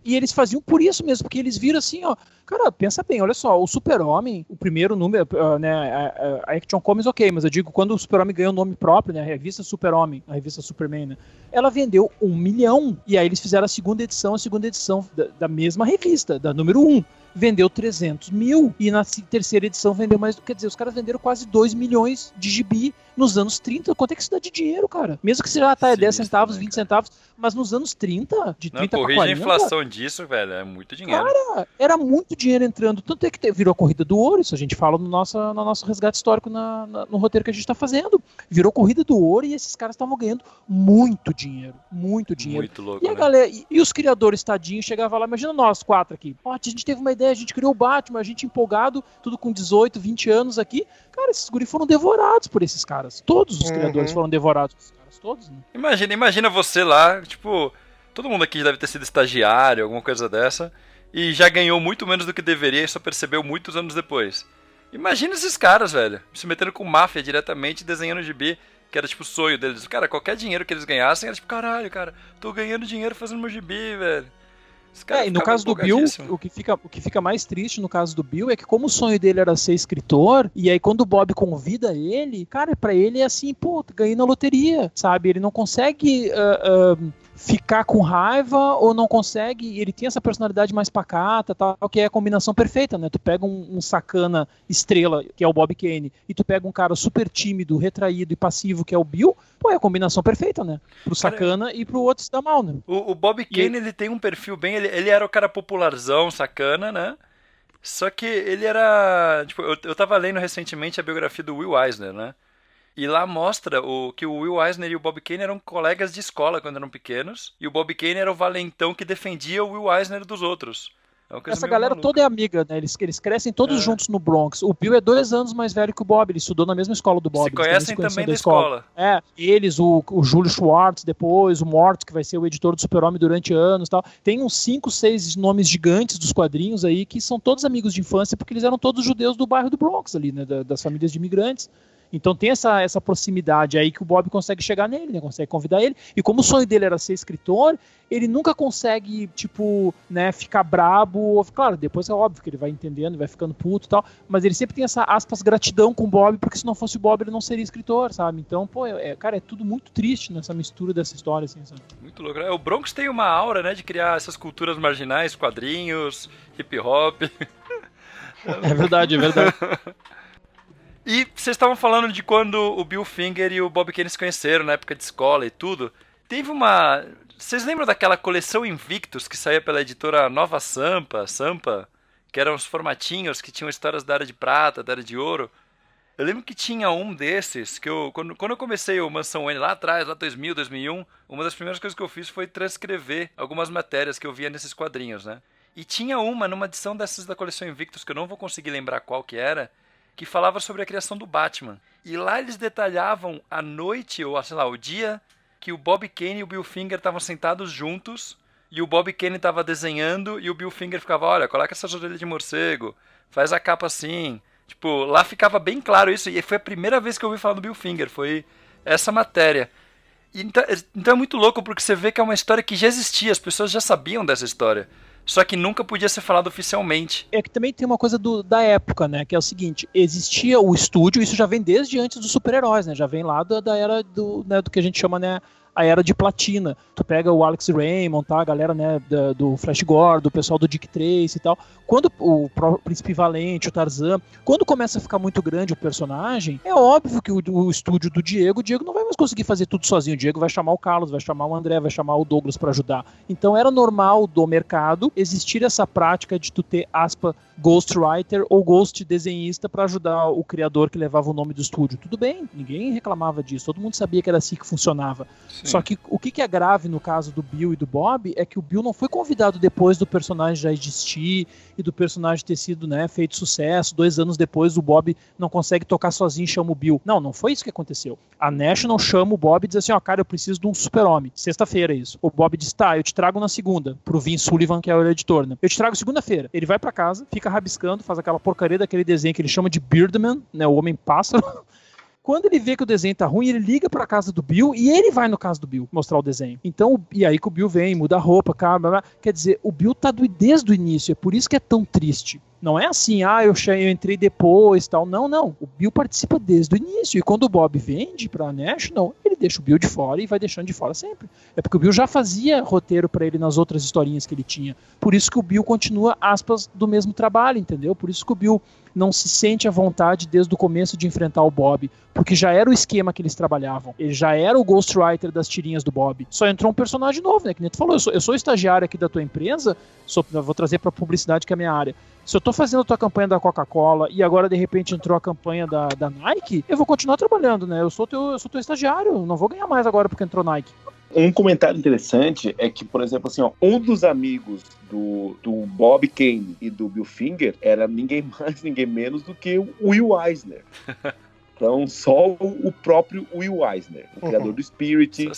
E eles faziam por isso mesmo, porque eles viram assim, ó, cara, pensa bem, olha só, o Super-Homem, o primeiro número, né, a Action Comics, ok, mas eu digo, quando o Super-Homem ganhou nome próprio, né, a revista Super-Homem, a revista Superman, né, ela vendeu 1 milhão, e aí eles fizeram a segunda edição da mesma revista, da número 1, vendeu 300 mil, e na terceira edição vendeu mais, quer dizer, os caras venderam quase 2 milhões de gibi nos anos 30, quanto é que isso dá de dinheiro, cara? Mesmo que seja a taxa 10 centavos, 20 centavos, mas nos anos 30, de 30 para 40... a inflação disso, velho, é muito dinheiro. Cara, era muito dinheiro entrando, tanto é que virou a corrida do ouro, isso a gente fala no nosso resgate histórico no roteiro que a gente tá fazendo. Virou corrida do ouro e esses caras estavam ganhando muito dinheiro, muito dinheiro. Muito louco, e a galera, e os criadores tadinhos chegavam lá, imagina nós 4 aqui, a gente teve uma ideia, a gente criou o Batman, a gente empolgado, tudo com 18, 20 anos aqui, cara, esses guris foram devorados por esses caras, todos os criadores foram devorados por esses caras, todos, né? Imagina você lá, tipo, todo mundo aqui deve ter sido estagiário, alguma coisa dessa, e já ganhou muito menos do que deveria e só percebeu muitos anos depois. Imagina esses caras, velho, se metendo com máfia diretamente, desenhando gibi, que era tipo o sonho deles. Cara, qualquer dinheiro que eles ganhassem era tipo, caralho, cara, tô ganhando dinheiro fazendo meu gibi, velho. E no caso do Bill, o que fica mais triste no caso do Bill é que como o sonho dele era ser escritor, e aí quando o Bob convida ele, cara, pra ele é assim, pô, ganhei na loteria, sabe? Ele não consegue ficar com raiva ou não consegue, ele tem essa personalidade mais pacata, tal, que é a combinação perfeita, né? Tu pega um sacana estrela, que é o Bob Kane, e tu pega um cara super tímido, retraído e passivo, que é o Bill, pô, é a combinação perfeita, né? Pro sacana e pro outro se dar mal, né? O Bob Kane, ele tem um perfil bem, ele era o cara popularzão, sacana, né? Só que ele era, tipo, eu tava lendo recentemente a biografia do Will Eisner, né? E lá mostra que o Will Eisner e o Bob Kane eram colegas de escola quando eram pequenos. E o Bob Kane era o valentão que defendia o Will Eisner dos outros. É uma coisa Essa meio galera maluca. toda é amiga, né? Eles crescem todos juntos no Bronx. O Bill é 2 anos mais velho que o Bob, ele estudou na mesma escola do Bob. Se conhecem também da escola. Eles, o Júlio Schwartz depois, o Mort, que vai ser o editor do Super-Homem durante anos e tal. Tem uns 5, 6 nomes gigantes dos quadrinhos aí, que são todos amigos de infância, porque eles eram todos judeus do bairro do Bronx ali, né? Das famílias de imigrantes. Então tem essa proximidade aí que o Bob consegue chegar nele, né? Consegue convidar ele. E como o sonho dele era ser escritor, ele nunca consegue, tipo, né, ficar brabo. Claro, depois é óbvio que ele vai entendendo, vai ficando puto e tal. Mas ele sempre tem essa, aspas, gratidão com o Bob, porque se não fosse o Bob ele não seria escritor, sabe? Então, pô, cara, é tudo muito triste nessa mistura dessa história, assim, sabe? Muito louco. O Bronx tem uma aura, né, de criar essas culturas marginais, quadrinhos, hip hop. É verdade, é verdade. E vocês estavam falando de quando o Bill Finger e o Bob Kane se conheceram, na época de escola e tudo. Teve uma... Vocês lembram daquela coleção Invictus que saía pela editora Nova Sampa, que eram os formatinhos que tinham histórias da Era de Prata, da Era de Ouro? Eu lembro que tinha um desses, que quando eu comecei o Mansão Wayne lá atrás, lá 2000, 2001, uma das primeiras coisas que eu fiz foi transcrever algumas matérias que eu via nesses quadrinhos, né? E tinha numa edição dessas da coleção Invictus, que eu não vou conseguir lembrar qual que era, que falava sobre a criação do Batman. E lá eles detalhavam a noite, ou sei lá, o dia, que o Bob Kane e o Bill Finger estavam sentados juntos, e o Bob Kane estava desenhando, e o Bill Finger ficava, olha, coloca essa orelha de morcego, faz a capa assim. Tipo, lá ficava bem claro isso, e foi a primeira vez que eu ouvi falar do Bill Finger, foi essa matéria. Então é muito louco, porque você vê que é uma história que já existia, as pessoas já sabiam dessa história. Só que nunca podia ser falado oficialmente. É que também tem uma coisa da época, né? Que é o seguinte, existia o estúdio, isso já vem desde antes dos super-heróis, né? Já vem lá da era do que a gente chama, né? A era de platina. Tu pega o Alex Raymond, tá? A galera, né, do Flash Gordon, do pessoal do Dick Tracy e tal. Quando o Príncipe Valente, o Tarzan, quando começa a ficar muito grande o personagem, é óbvio que o estúdio do Diego, o Diego não vai mais conseguir fazer tudo sozinho. O Diego vai chamar o Carlos, vai chamar o André, vai chamar o Douglas pra ajudar. Então era normal do mercado existir essa prática de tu ter, aspa, ghostwriter ou ghost desenhista para ajudar o criador que levava o nome do estúdio. Tudo bem, ninguém reclamava disso, todo mundo sabia que era assim que funcionava. Sim. Só que o que é grave no caso do Bill e do Bob é que o Bill não foi convidado depois do personagem já existir e do personagem ter sido, né, feito sucesso. 2 anos depois o Bob não consegue tocar sozinho e chama o Bill. Não foi isso que aconteceu. A National chama o Bob e diz assim, ó, cara, eu preciso de um super-homem. Sexta-feira é isso. O Bob diz, tá, eu te trago na segunda, pro Vince Sullivan, que é o editor, né? Eu te trago segunda-feira. Ele vai pra casa, fica rabiscando, faz aquela porcaria daquele desenho que ele chama de Birdman, né, o Homem-Pássaro. Quando ele vê que o desenho tá ruim, ele liga pra casa do Bill e ele vai no casa do Bill mostrar o desenho. Então, e aí que o Bill vem, muda a roupa, cara, quer dizer, o Bill tá desde o início, é por isso que é tão triste. Não é assim, eu entrei depois, tal. Não. O Bill participa desde o início. E quando o Bob vende pra National, ele deixa o Bill de fora e vai deixando de fora sempre. É porque o Bill já fazia roteiro pra ele nas outras historinhas que ele tinha. Por isso que o Bill continua, aspas, do mesmo trabalho, entendeu? Por isso que o Bill não se sente à vontade desde o começo de enfrentar o Bob, porque já era o esquema que eles trabalhavam. Ele já era o ghostwriter das tirinhas do Bob. Só entrou um personagem novo, né? Que nem tu falou, eu sou estagiário aqui da tua empresa, vou trazer pra publicidade, que é a minha área. Se eu tô fazendo a tua campanha da Coca-Cola e agora de repente entrou a campanha da Nike, eu vou continuar trabalhando, né? Eu sou teu estagiário, não vou ganhar mais agora porque entrou Nike. Um comentário interessante é que, por exemplo, assim, ó, um dos amigos do Bob Kane e do Bill Finger era ninguém mais, ninguém menos do que o Will Eisner. Então, só o próprio Will Eisner, o criador do Spirit,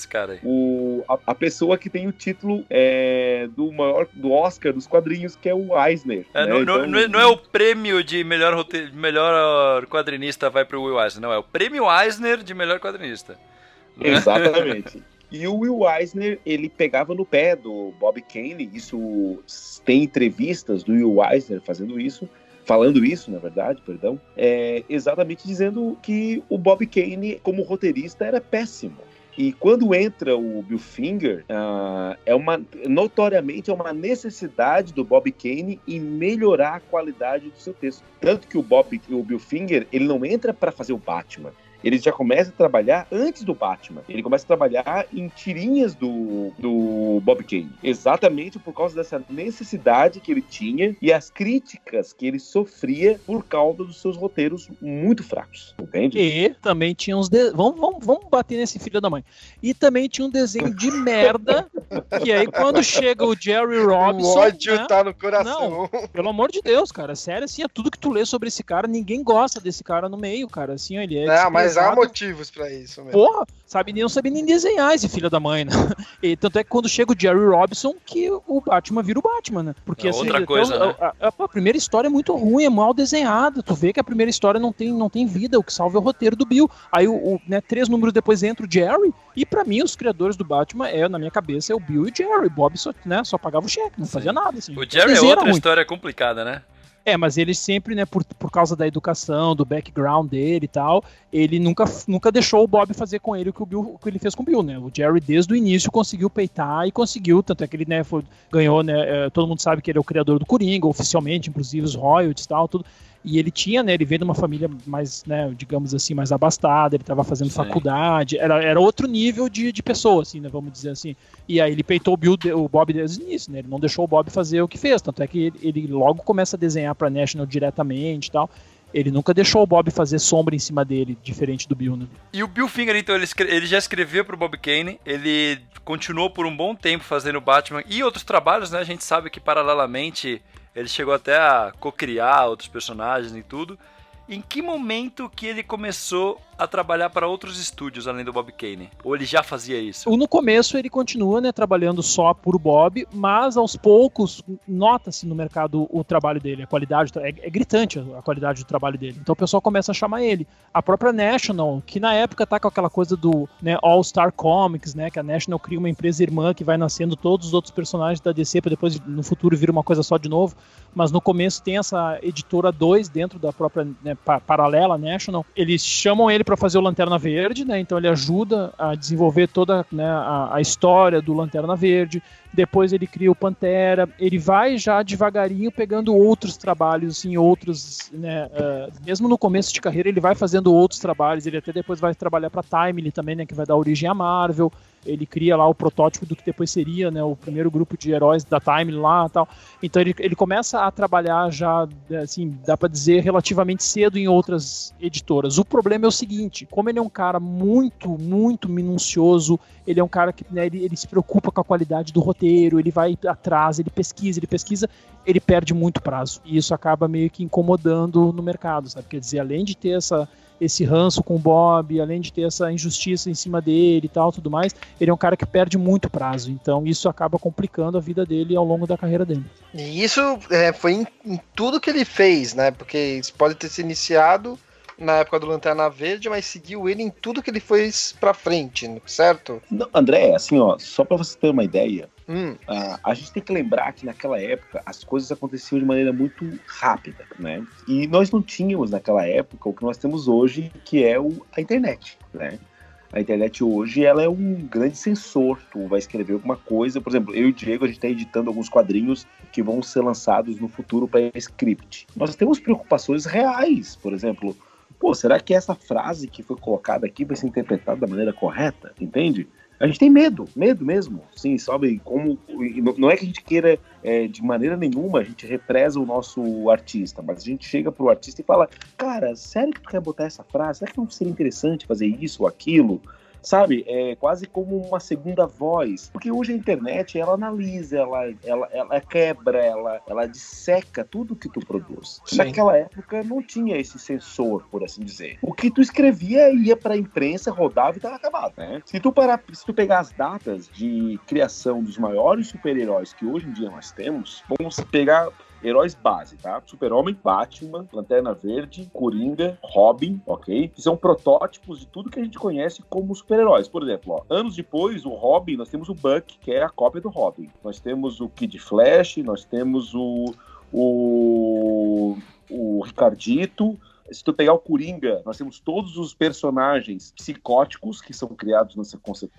a pessoa que tem o título do Oscar dos quadrinhos, que é o Eisner. Não é o prêmio de melhor quadrinista vai pro Will Eisner, não, é o prêmio Eisner de melhor quadrinista. Exatamente. E o Will Eisner, ele pegava no pé do Bob Kane, isso tem entrevistas do Will Eisner falando isso, na verdade, exatamente dizendo que o Bob Kane, como roteirista, era péssimo. E quando entra o Bill Finger, notoriamente é uma necessidade do Bob Kane em melhorar a qualidade do seu texto. Tanto que o Bill Finger, ele não entra para fazer o Batman. Ele já começa a trabalhar antes do Batman. Ele começa a trabalhar em tirinhas do Bob Kane. Exatamente por causa dessa necessidade que ele tinha e as críticas que ele sofria por causa dos seus roteiros muito fracos. Entende? E também tinha uns... Vamos bater nesse filho da mãe. E também tinha um desenho de merda Que aí quando chega o Jerry Robinson... O ódio né? tá no coração. Não, pelo amor de Deus, cara. Sério, assim, é tudo que tu lê sobre esse cara, ninguém gosta desse cara no meio, cara. Assim, ele é Não, mas há desprezado. motivos pra isso mesmo. Porra, não sabia nem desenhar esse filho da mãe, né? E tanto é que quando chega o Jerry Robinson que o Batman vira o Batman, né? Porque assim, outra coisa, né? a primeira história é muito ruim, é mal desenhada. Tu vê que a primeira história não tem vida, o que salva é o roteiro do Bill. Aí, né, 3 números depois entra o Jerry, e pra mim os criadores do Batman, na minha cabeça, é o Bill e o Jerry. Bob só pagava o cheque, não fazia nada. Assim. O Jerry é outra história complicada, né? Mas ele sempre, né, por causa da educação, do background dele e tal, ele nunca deixou o Bob fazer com ele o que ele fez com o Bill, né? O Jerry, desde o início, conseguiu peitar e conseguiu, tanto é que ele, né, ganhou, né, todo mundo sabe que ele é o criador do Coringa, oficialmente, inclusive os royalties e tal, tudo. E ele tinha, né, ele veio de uma família mais, né, digamos assim, mais abastada, ele estava fazendo faculdade, era outro nível de pessoa, assim, né, vamos dizer assim. E aí ele peitou o Bob desde o início, né, ele não deixou o Bob fazer o que fez, tanto é que ele logo começa a desenhar para National diretamente e tal. Ele nunca deixou o Bob fazer sombra em cima dele, diferente do Bill, né? E o Bill Finger, então, ele já escreveu pro Bob Kane, ele continuou por um bom tempo fazendo Batman e outros trabalhos, né, a gente sabe que paralelamente... Ele chegou até a co-criar outros personagens e tudo. Em que momento que ele começou a trabalhar para outros estúdios, além do Bob Kane? Ou ele já fazia isso? No começo ele continua, né, trabalhando só por Bob, mas aos poucos nota-se no mercado o trabalho dele, a qualidade, é gritante a qualidade do trabalho dele. Então o pessoal começa a chamar ele. A própria National, que na época tá com aquela coisa do, né, All Star Comics, né, que a National cria uma empresa irmã que vai nascendo todos os outros personagens da DC para depois no futuro vir uma coisa só de novo. Mas no começo tem essa editora 2 dentro da própria, né, paralela National. Eles chamam ele para fazer o Lanterna Verde, né? Então ele ajuda a desenvolver toda, né, a história do Lanterna Verde. Depois ele cria o Pantera. Ele vai já devagarinho pegando outros trabalhos em outros, né, mesmo no começo de carreira ele vai fazendo outros trabalhos. Ele até depois vai trabalhar para Timely também, né, que vai dar origem à Marvel. Ele cria lá o protótipo do que depois seria, né, o primeiro grupo de heróis da Timely lá e tal. Então ele começa a trabalhar já, assim, dá pra dizer, relativamente cedo em outras editoras. O problema é o seguinte, como ele é um cara muito, muito minucioso, ele é um cara que, né, ele se preocupa com a qualidade do roteiro, ele vai atrás, ele pesquisa, ele perde muito prazo. E isso acaba meio que incomodando no mercado, sabe? Quer dizer, além de ter esse ranço com o Bob, além de ter essa injustiça em cima dele e tal, tudo mais, ele é um cara que perde muito prazo, então isso acaba complicando a vida dele ao longo da carreira dele. E isso foi em tudo que ele fez, né, porque isso pode ter se iniciado na época do Lanterna Verde, mas seguiu ele em tudo que ele fez pra frente, certo? Não, André, assim, ó, só pra você ter uma ideia, a gente tem que lembrar que naquela época as coisas aconteciam de maneira muito rápida, né? E nós não tínhamos naquela época o que nós temos hoje, que é a internet, né? A internet hoje, ela é um grande sensor. Tu vai escrever alguma coisa, por exemplo, eu e o Diego, a gente está editando alguns quadrinhos que vão ser lançados no futuro para script. Nós temos preocupações reais, por exemplo, será que essa frase que foi colocada aqui vai ser interpretada da maneira correta? Entende? A gente tem medo mesmo, sim, sabe? Como, não é que a gente queira, de maneira nenhuma, a gente represa o nosso artista, mas a gente chega pro artista e fala, cara, sério que tu quer botar essa frase? Será que não seria interessante fazer isso ou aquilo? Sabe? É quase como uma segunda voz. Porque hoje a internet, ela analisa, ela quebra, ela disseca tudo que tu produz. Sim. Naquela época não tinha esse sensor, por assim dizer. O que tu escrevia ia pra imprensa, rodava e tava acabado, né? Se tu pegar as datas de criação dos maiores super-heróis que hoje em dia nós temos, vamos pegar heróis base, tá? Super-Homem, Batman, Lanterna Verde, Coringa, Robin, ok? Que são protótipos de tudo que a gente conhece como super-heróis. Por exemplo, anos depois, o Robin, nós temos o Buck, que é a cópia do Robin. Nós temos o Kid Flash, nós temos o Ricardito. Se tu pegar o Coringa, nós temos todos os personagens psicóticos que são criados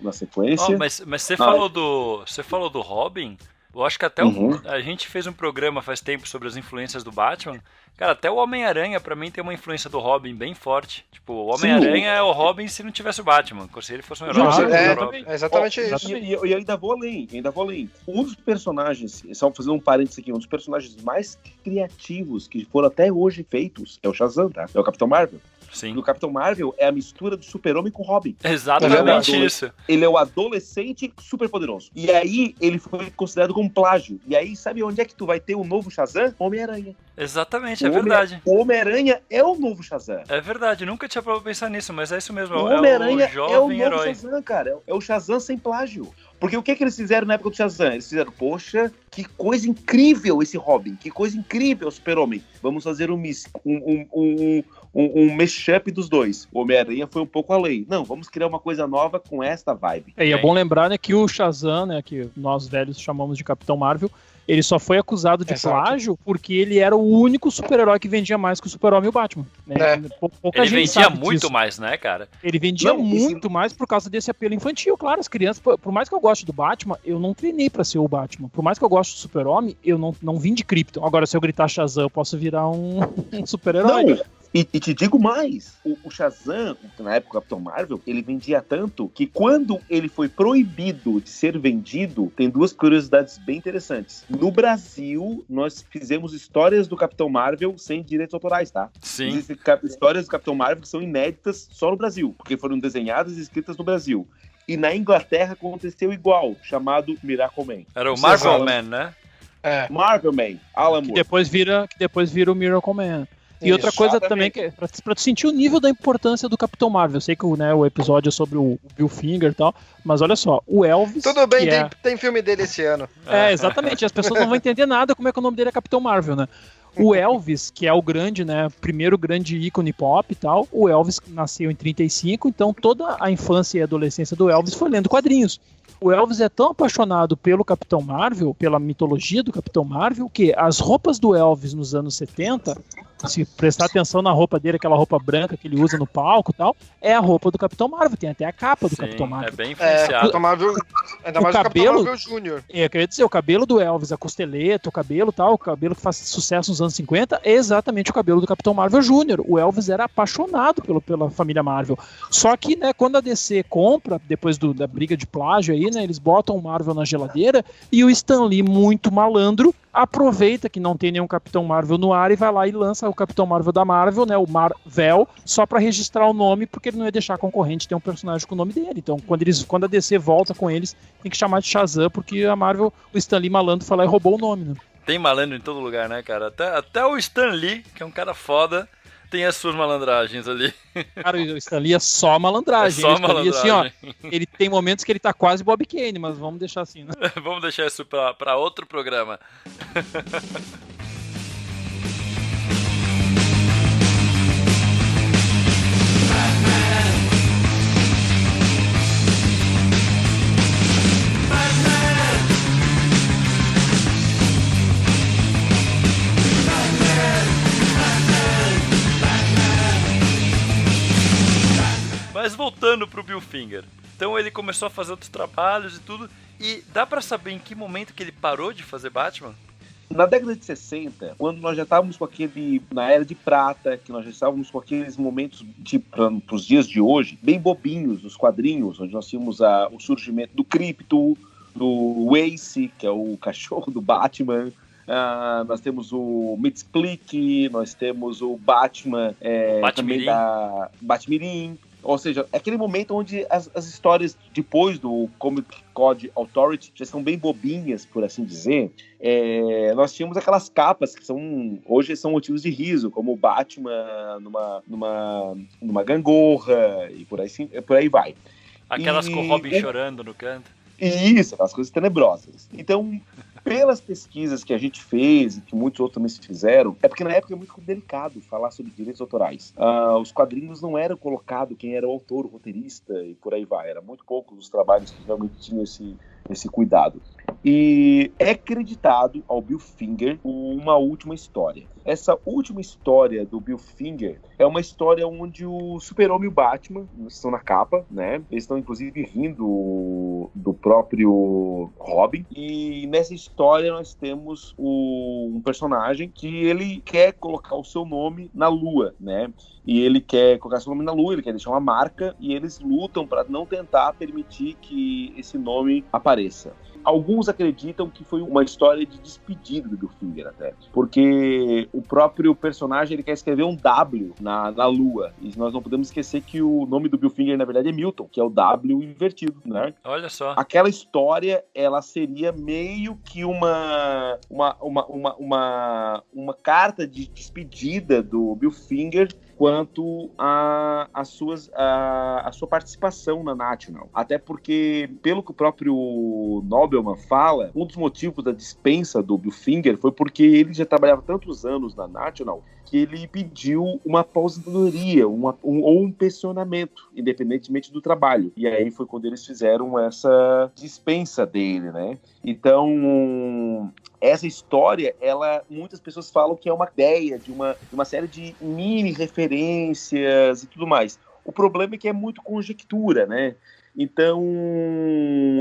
na sequência. Mas você falou do Robin? Eu acho que até a gente fez um programa faz tempo sobre as influências do Batman. Cara, até o Homem-Aranha, pra mim, tem uma influência do Robin bem forte. Tipo, o Homem-Aranha é o Robin se não tivesse o Batman. Se ele fosse um herói. É exatamente isso. E eu ainda vou além. Um dos personagens, só fazendo um parênteses aqui, um dos personagens mais criativos que foram até hoje feitos é o Shazam, tá? É o Capitão Marvel. Sim. No Capitão Marvel é a mistura do Super-Homem com o Robin. Exatamente isso. Ele é o adolescente super poderoso. E aí ele foi considerado como plágio. E aí sabe onde é que tu vai ter o novo Shazam? Homem-Aranha. Exatamente, é verdade. O Homem-Aranha é o novo Shazam. É verdade, nunca tinha pra pensar nisso, mas é isso mesmo. O Homem-Aranha é o jovem é o novo herói. Shazam, cara. É o Shazam sem plágio. Porque o que eles fizeram na época do Shazam? Eles fizeram, poxa, que coisa incrível esse Robin, que coisa incrível o Super-Homem. Vamos fazer um mashup dos dois. O Homem-Aranha foi um pouco além. Não, vamos criar uma coisa nova com esta vibe. E é bom lembrar, né, que o Shazam, né, que nós velhos chamamos de Capitão Marvel, ele só foi acusado de plágio porque ele era o único super-herói que vendia mais que o Super-Homem e o Batman. Né? Pouca ele gente vendia muito disso. Mais, né, cara? Ele vendia muito mais por causa desse apelo infantil. Claro, as crianças, por mais que eu goste do Batman, eu não treinei pra ser o Batman. Por mais que eu goste do Super-Homem, eu não vim de Krypton. Agora, se eu gritar Shazam, eu posso virar um super-herói. Não. E te digo mais, o Shazam, na época do Capitão Marvel, ele vendia tanto que quando ele foi proibido de ser vendido, tem duas curiosidades bem interessantes. No Brasil, nós fizemos histórias do Capitão Marvel sem direitos autorais, tá? Sim. Existem histórias do Capitão Marvel que são inéditas só no Brasil, porque foram desenhadas e escritas no Brasil. E na Inglaterra aconteceu igual, chamado Miracle Man. Era o Marvel Man, né? É. Marvel Man, Alan Moore. Que depois vira o Miracle Man. E outra coisa também, que pra tu sentir o nível da importância do Capitão Marvel. Eu sei que o episódio é sobre o Bill Finger e tal, mas olha só, o Elvis... Tudo bem, tem filme dele esse ano. Exatamente, as pessoas não vão entender nada como é que o nome dele é Capitão Marvel, né? O Elvis, que é o grande, né, primeiro grande ícone pop e tal, o Elvis nasceu em 35, então toda a infância e adolescência do Elvis foi lendo quadrinhos. O Elvis é tão apaixonado pelo Capitão Marvel, pela mitologia do Capitão Marvel, que as roupas do Elvis nos anos 70, se prestar atenção na roupa dele, aquela roupa branca que ele usa no palco e tal, é a roupa do Capitão Marvel, tem até a capa do Capitão Marvel. É bem influenciado. Capitão Marvel, ainda mais o Capitão Marvel Júnior. Eu queria dizer, o cabelo do Elvis, a costeleta, o cabelo tal, o cabelo que faz sucesso nos anos 50, é exatamente o cabelo do Capitão Marvel Júnior. O Elvis era apaixonado pela família Marvel. Só que, né, quando a DC compra, depois da briga de plágio aí, né, eles botam o Marvel na geladeira e o Stan Lee, muito malandro, aproveita que não tem nenhum Capitão Marvel no ar e vai lá e lança o Capitão Marvel da Marvel, né, o Marvel, só pra registrar o nome, porque ele não ia deixar a concorrente ter um personagem com o nome dele. Então, quando a DC volta com eles, tem que chamar de Shazam, porque a Marvel, o Stan Lee malandro foi lá e roubou o nome, né? Tem malandro em todo lugar, né, cara? Até o Stan Lee, que é um cara foda, tem as suas malandragens ali. Cara, o Stan Lee é só malandragem. É só malandragem. Assim, ó, ele tem momentos que ele tá quase Bob Kane, mas vamos deixar assim, né? Vamos deixar isso pra outro programa. Mas voltando pro Bill Finger, então ele começou a fazer outros trabalhos e tudo, e dá pra saber em que momento que ele parou de fazer Batman? Na década de 60, quando nós já estávamos com na Era de Prata, que nós já estávamos com aqueles momentos para os dias de hoje, bem bobinhos, os quadrinhos, onde nós tínhamos o surgimento do Krypto, do Ace, que é o cachorro do Batman, nós temos o Mxyzptlk, nós temos o Batman, também da Batmirim. Ou seja, é aquele momento onde as histórias depois do Comic Code Authority já são bem bobinhas, por assim dizer. Nós tínhamos aquelas capas que hoje são motivos de riso, como o Batman numa gangorra e por aí vai. Aquelas com o Robin chorando no canto. Isso, aquelas coisas tenebrosas. Então, pelas pesquisas que a gente fez e que muitos outros também se fizeram, é porque na época é muito delicado falar sobre direitos autorais. Os quadrinhos não eram colocados quem era o autor, o roteirista e por aí vai. Era muito poucos os trabalhos que realmente tinham esse cuidado. E é acreditado ao Bill Finger uma última história. Essa última história do Bill Finger é uma história onde o Super-Homem e o Batman estão na capa, né? Eles estão inclusive rindo do próprio Robin. E nessa história nós temos um personagem que ele quer colocar o seu nome na Lua, né? E ele quer colocar seu nome na Lua, ele quer deixar uma marca, e eles lutam para não tentar permitir que esse nome apareça. alguns acreditam que foi uma história de despedida do Bill Finger até, porque o próprio personagem ele quer escrever um W na Lua, e nós não podemos esquecer que o nome do Bill Finger na verdade é Milton, que é o W invertido, né? Olha só. Aquela história, ela seria meio que uma carta de despedida do Bill Finger quanto a sua participação na National. Até porque, pelo que o próprio Nobelman fala, um dos motivos da dispensa do Bill Finger foi porque ele já trabalhava tantos anos na National que ele pediu uma aposentadoria ou um pensionamento, independentemente do trabalho. E aí foi quando eles fizeram essa dispensa dele, né? Então, essa história, muitas pessoas falam que é uma ideia de uma série de mini referências e tudo mais. O problema é que é muito conjectura, né? Então,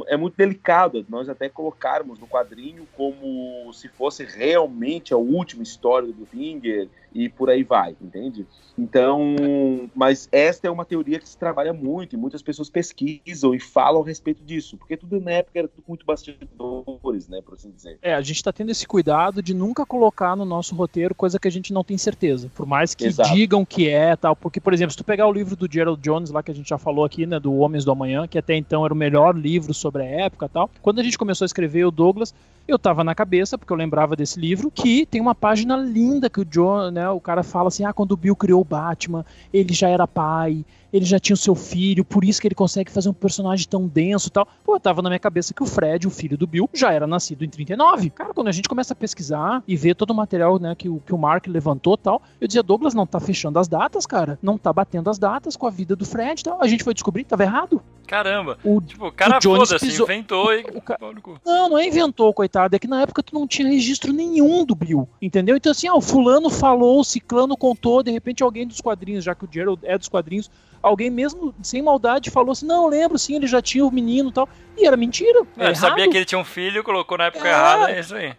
é muito delicado nós até colocarmos no quadrinho como se fosse realmente a última história do Bill Finger e por aí vai, entende? Então, mas esta é uma teoria que se trabalha muito e muitas pessoas pesquisam e falam a respeito disso, porque tudo na época era tudo muito bastidores, né, por assim dizer. A gente tá tendo esse cuidado de nunca colocar no nosso roteiro coisa que a gente não tem certeza, por mais que digam que é tal, porque, por exemplo, se tu pegar o livro do Gerald Jones lá, que a gente já falou aqui, né, do Homens do Amanhã, que até então era o melhor livro sobre a época tal, quando a gente começou a escrever o Douglas, eu tava na cabeça, porque eu lembrava desse livro, que tem uma página linda que o John, né, o cara fala assim, quando o Bill criou o Batman, ele já era pai, ele já tinha o seu filho, por isso que ele consegue fazer um personagem tão denso e tal. Pô, tava na minha cabeça que o Fred, o filho do Bill, já era nascido em 39. Cara, quando a gente começa a pesquisar e ver todo o material, né, que o Mark levantou e tal, eu dizia, Douglas, não tá fechando as datas, cara, não tá batendo as datas com a vida do Fred e tal. A gente foi descobrir que tava errado. Caramba, o cara foda-se, inventou e... Não é inventou, coitado, é que na época tu não tinha registro nenhum do Bill, entendeu? Então assim, o fulano falou, o ciclano contou, de repente alguém dos quadrinhos, já que o Gerald é dos quadrinhos, alguém mesmo sem maldade falou assim, não, eu lembro sim, ele já tinha o menino e tal, e era mentira. Ele sabia que ele tinha um filho, colocou na época errada, é isso aí.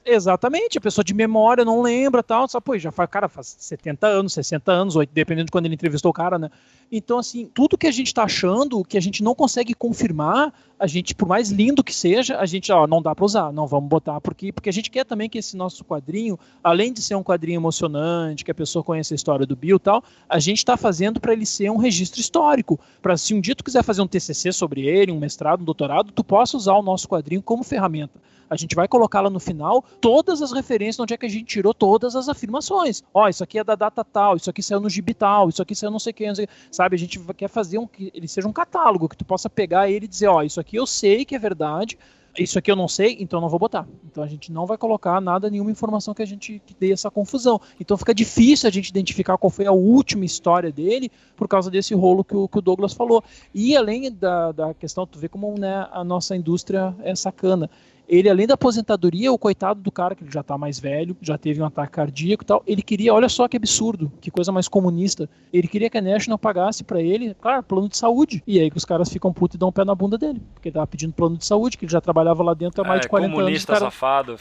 Exatamente, a pessoa de memória não lembra e tal, só, pô, já faz, cara, faz 70 anos, 60 anos, dependendo de quando ele entrevistou o cara, né? Então, assim, tudo que a gente tá achando, que a gente não consegue confirmar, a gente, por mais lindo que seja, a gente, não dá pra usar, não vamos botar, porque a gente quer também que esse nosso quadrinho, além de ser um quadrinho emocionante, que a pessoa conheça a história do Bill e tal, a gente tá fazendo para ele ser um registro histórico, para se um dia tu quiser fazer um TCC sobre ele, um mestrado, um doutorado, tu possa usar o nosso quadrinho como ferramenta. A gente vai colocar lá no final todas as referências de onde é que a gente tirou todas as afirmações. Isso aqui é da data tal, isso aqui saiu no gibi tal, isso aqui saiu não sei o que, sabe? A gente quer fazer que ele seja um catálogo, que tu possa pegar ele e dizer, isso aqui eu sei que é verdade, isso aqui eu não sei, então eu não vou botar. Então a gente não vai colocar nenhuma informação que dê essa confusão. Então fica difícil a gente identificar qual foi a última história dele por causa desse rolo que o Douglas falou. E além da questão, tu vê como, né, a nossa indústria é sacana. Ele, além da aposentadoria, o coitado do cara, que ele já tá mais velho, já teve um ataque cardíaco e tal, ele queria, olha só que absurdo, que coisa mais comunista, ele queria que a National pagasse pra ele, claro, plano de saúde. E aí que os caras ficam putos e dão um pé na bunda dele, porque ele tava pedindo plano de saúde, que ele já trabalhava lá dentro há mais de 40 comunista anos. Safado.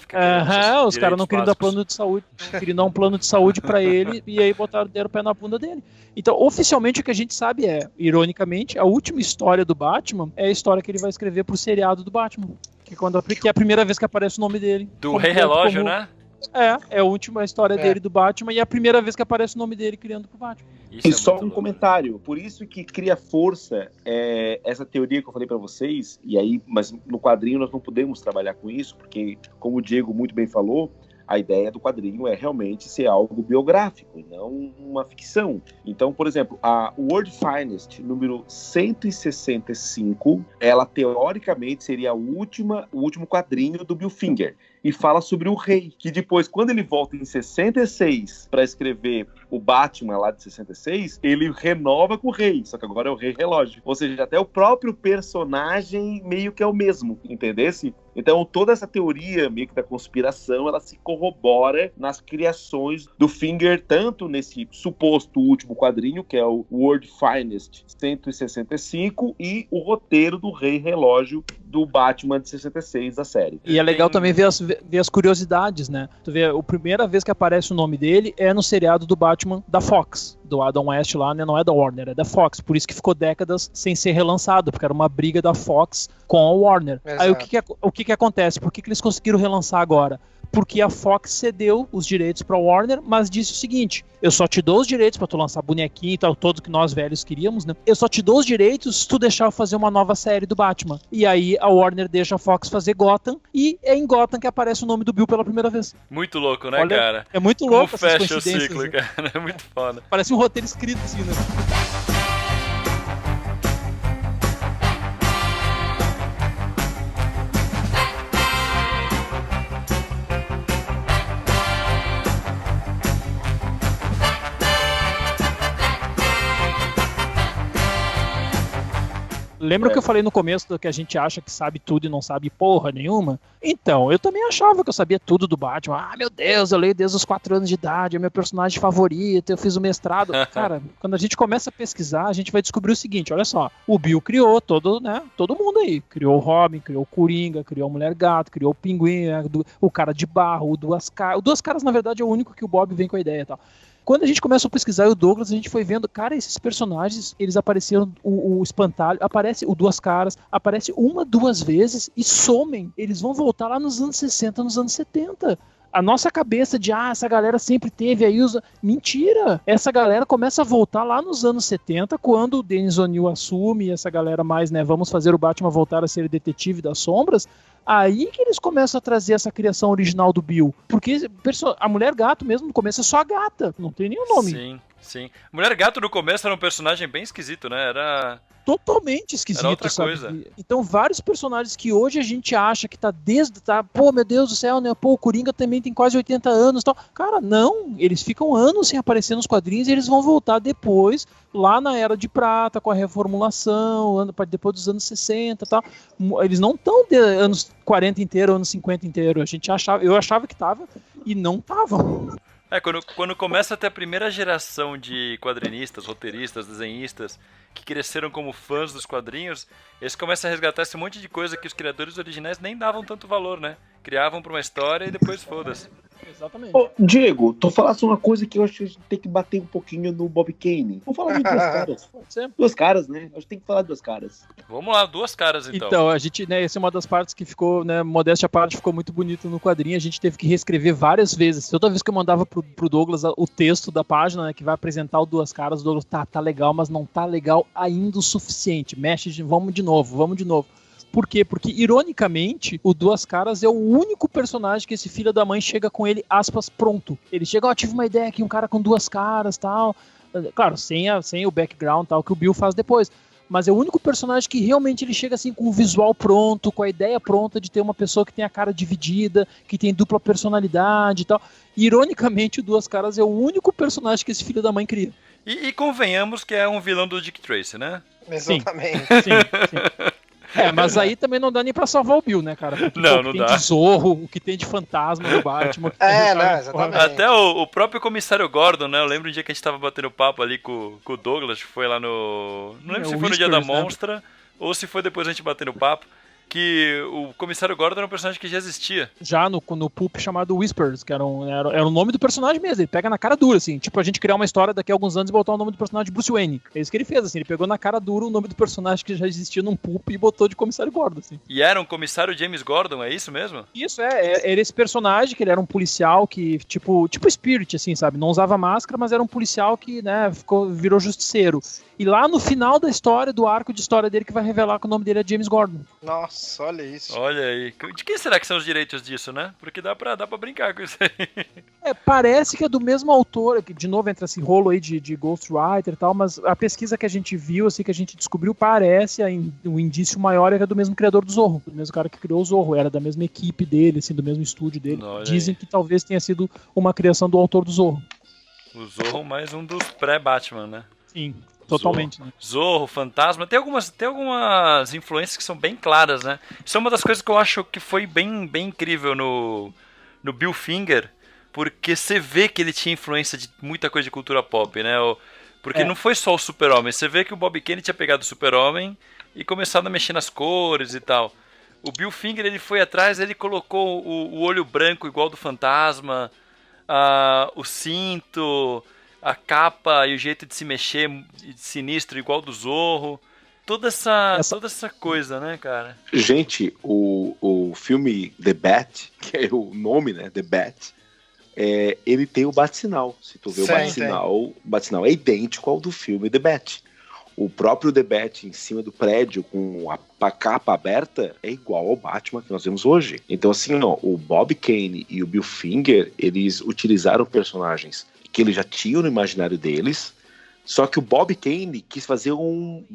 Os caras não queriam dar plano de saúde, não queriam dar um plano de saúde pra ele, e aí deram o pé na bunda dele. Então, oficialmente, o que a gente sabe ironicamente, a última história do Batman é a história que ele vai escrever pro seriado do Batman. Que é a primeira vez que aparece o nome dele. Do Rei Relógio, né? É a última história dele do Batman e é a primeira vez que aparece o nome dele criando pro Batman. E só um comentário, por isso que cria força essa teoria que eu falei pra vocês, mas no quadrinho nós não podemos trabalhar com isso, porque, como o Diego muito bem falou, a ideia do quadrinho é realmente ser algo biográfico e não uma ficção. Então, por exemplo, a World Finest, número 165, ela teoricamente seria o último quadrinho do Bill Finger. E fala sobre o rei, que depois, quando ele volta em 66 para escrever o Batman lá de 66, ele renova com o rei, só que agora é o Rei Relógio. Ou seja, até o próprio personagem meio que é o mesmo, entendesse? Então, toda essa teoria meio que da conspiração, ela se corrobora nas criações do Finger, tanto nesse suposto último quadrinho, que é o World Finest 165, e o roteiro do Rei Relógio do Batman de 66 da série. E é legal também ver as curiosidades, né? Tu vê, a primeira vez que aparece o nome dele é no seriado do Batman da Fox, do Adam West lá, né? Não é da Warner, é da Fox. Por isso que ficou décadas sem ser relançado, porque era uma briga da Fox com a Warner. Exato. Aí o que acontece? Por que eles conseguiram relançar agora? Porque a Fox cedeu os direitos pra Warner, mas disse o seguinte: eu só te dou os direitos pra tu lançar bonequinho e tal, todos que nós velhos queríamos, né? Eu só te dou os direitos se tu deixar eu fazer uma nova série do Batman. E aí a Warner deixa a Fox fazer Gotham, e é em Gotham que aparece o nome do Bill pela primeira vez. Muito louco, né, Olha, cara? é muito Como louco essas fecha o coincidências, ciclo, né? cara. É muito foda. Parece um roteiro escrito assim, né? Lembra que eu falei no começo que a gente acha que sabe tudo e não sabe porra nenhuma? Então, eu também achava que eu sabia tudo do Batman. Ah, meu Deus, eu leio desde os 4 anos de idade, é meu personagem favorito, eu fiz o mestrado. Cara, quando a gente começa a pesquisar, a gente vai descobrir o seguinte, olha só, o Bill criou todo mundo aí. Criou o Robin, criou o Coringa, criou a Mulher Gato, criou o Pinguim, o Cara de Barro, o Duas Caras. O Duas Caras, na verdade, é o único que o Bob vem com a ideia e tal. Quando a gente começou a pesquisar o Douglas, a gente foi vendo, cara, esses personagens, eles apareceram, o Espantalho, aparece o Duas Caras, aparece 1, 2 vezes e somem. Eles vão voltar lá nos anos 60, nos anos 70. A nossa cabeça de, essa galera sempre teve aí os... Mentira! Essa galera começa a voltar lá nos anos 70, quando o Dennis O'Neil assume, essa galera mais, né, vamos fazer o Batman voltar a ser detetive das sombras. Aí que eles começam a trazer essa criação original do Bill. Porque a Mulher Gato mesmo no começo é só a gata, não tem nenhum nome. Sim, sim. Mulher Gato no começo era um personagem bem esquisito, né? Era totalmente esquisito, era outra sabe? coisa. Então vários personagens que hoje a gente acha que pô, meu Deus do céu, né? Pô, o Coringa também tem quase 80 anos e tal. Cara, não, eles ficam anos sem aparecer nos quadrinhos e eles vão voltar depois, lá na Era de Prata, com a reformulação, depois dos anos 60 e tal. Eles não estão de anos 40 inteiro, anos 50 inteiro. Eu achava que tava e não estavam. Quando começa a ter a primeira geração de quadrinistas, roteiristas, desenhistas que cresceram como fãs dos quadrinhos, eles começam a resgatar esse monte de coisa que os criadores originais nem davam tanto valor, né? Criavam pra uma história e depois foda-se. Exatamente. Ô, Diego, tu falaste uma coisa que eu acho que a gente tem que bater um pouquinho no Bob Kane. Vamos falar de Duas Caras. Duas Caras, né? A gente tem que falar de Duas Caras. Vamos lá, Duas Caras então. Então, a gente, né, essa é uma das partes que ficou, né, modéstia à parte, ficou muito bonito no quadrinho, a gente teve que reescrever várias vezes. Toda vez que eu mandava pro Douglas o texto da página, né, que vai apresentar o Duas Caras, o Douglas, tá legal, mas não tá legal ainda o suficiente. Vamos de novo. Por quê? Porque, ironicamente, o Duas Caras é o único personagem que esse filho da mãe chega com ele, aspas, pronto. Ele chega, tive uma ideia aqui, um cara com duas caras, tal. Claro, sem o background, tal, que o Bill faz depois. Mas é o único personagem que realmente ele chega assim com o visual pronto, com a ideia pronta de ter uma pessoa que tem a cara dividida, que tem dupla personalidade e tal. E, ironicamente, o Duas Caras é o único personagem que esse filho da mãe cria. E convenhamos que é um vilão do Dick Tracy, né? Exatamente. Sim. Mas aí também não dá nem pra salvar o Bill, né, cara? Porque, não o que dá. tem de Zorro, o que tem de fantasma do Batman. Exatamente. Até o próprio comissário Gordon, né? Eu lembro um dia que a gente tava batendo papo ali com o Douglas, que foi lá no... Não lembro se foi no Dia da Monstra, ou se foi depois a gente batendo papo, que o comissário Gordon era um personagem que já existia. Já no pulp chamado Whispers, que era o nome do personagem mesmo, ele pega na cara dura, assim, tipo a gente criar uma história daqui a alguns anos e botar o nome do personagem de Bruce Wayne. É isso que ele fez, assim, ele pegou na cara dura o nome do personagem que já existia num pulp e botou de comissário Gordon, assim. E era um comissário James Gordon, é isso mesmo? Isso, era esse personagem, que ele era um policial que, tipo Spirit, assim, sabe, não usava máscara, mas era um policial que, né, virou justiceiro. E lá no final da história, do arco de história dele, que vai revelar que o nome dele é James Gordon. Nossa, olha isso. Olha aí. De quem será que são os direitos disso, né? Porque dá pra brincar com isso aí. Parece que é do mesmo autor, que de novo entra esse rolo aí de Ghostwriter e tal, mas a pesquisa que a gente viu, assim, que a gente descobriu, parece, o indício maior é que é do mesmo criador do Zorro, do mesmo cara que criou o Zorro, era da mesma equipe dele, assim, do mesmo estúdio dele. Olha Dizem aí. que talvez tenha sido uma criação do autor do Zorro. O Zorro mais um dos pré-Batman, né? Sim. Totalmente, né? Zorro, Fantasma, tem algumas influências que são bem claras, né? Isso é uma das coisas que eu acho que foi bem incrível no Bill Finger, porque você vê que ele tinha influência de muita coisa de cultura pop, né? Porque não foi só o Super-Homem, você vê que o Bob Kane tinha pegado o Super-Homem e começado a mexer nas cores e tal. O Bill Finger, ele foi atrás, ele colocou o olho branco igual do fantasma, o cinto, a capa e o jeito de se mexer sinistro igual do Zorro. Toda essa coisa, né, cara? Gente, o filme The Bat, que é o nome, né, The Bat, ele tem o bate-sinal. Se tu vê o bate-sinal é idêntico ao do filme The Bat. O próprio The Bat em cima do prédio com a capa aberta é igual ao Batman que nós vemos hoje. Então assim, o Bob Kane e o Bill Finger, eles utilizaram personagens que eles já tinham no imaginário deles, só que o Bob Kane quis fazer um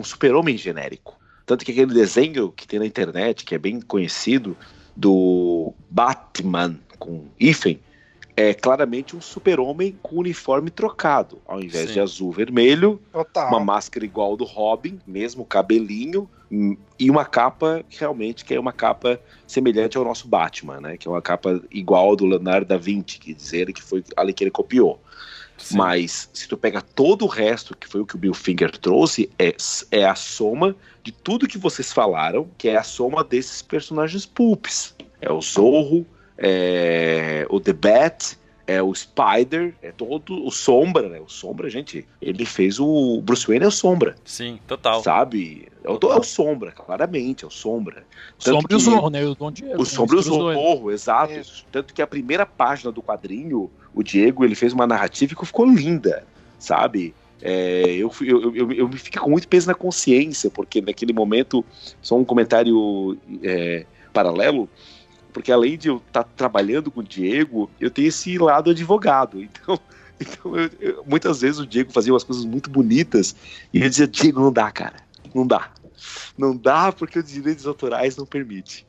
super-homem genérico. Tanto que aquele desenho que tem na internet, que é bem conhecido, do Batman com hífen, é claramente um super-homem com uniforme trocado. Ao invés de azul, vermelho, uma máscara igual ao do Robin, mesmo cabelinho, e uma capa, realmente, que é uma capa semelhante ao nosso Batman, né? Que é uma capa igual ao do Leonardo da Vinci, que dizer que foi ali que ele copiou. Sim. Mas, se tu pega todo o resto, que foi o que o Bill Finger trouxe, é a soma de tudo que vocês falaram, que é a soma desses personagens pulps. É o Zorro, o The Bat, o Spider, todo o Sombra, né? O Sombra, gente, ele fez o Bruce Wayne, é o Sombra. Sim, total. Sabe? É o Sombra, claramente, é o Sombra. Sombra e o Zorro, né? O Sombra e o Zorro, exato. Isso. Tanto que a primeira página do quadrinho, o Diego, ele fez uma narrativa que ficou linda, sabe? Eu me fico com muito peso na consciência, porque naquele momento, só um comentário paralelo, porque além de eu estar trabalhando com o Diego, eu tenho esse lado advogado. Então muitas vezes o Diego fazia umas coisas muito bonitas e ele dizia: Diego, não dá, cara. Não dá porque os direitos autorais não permitem.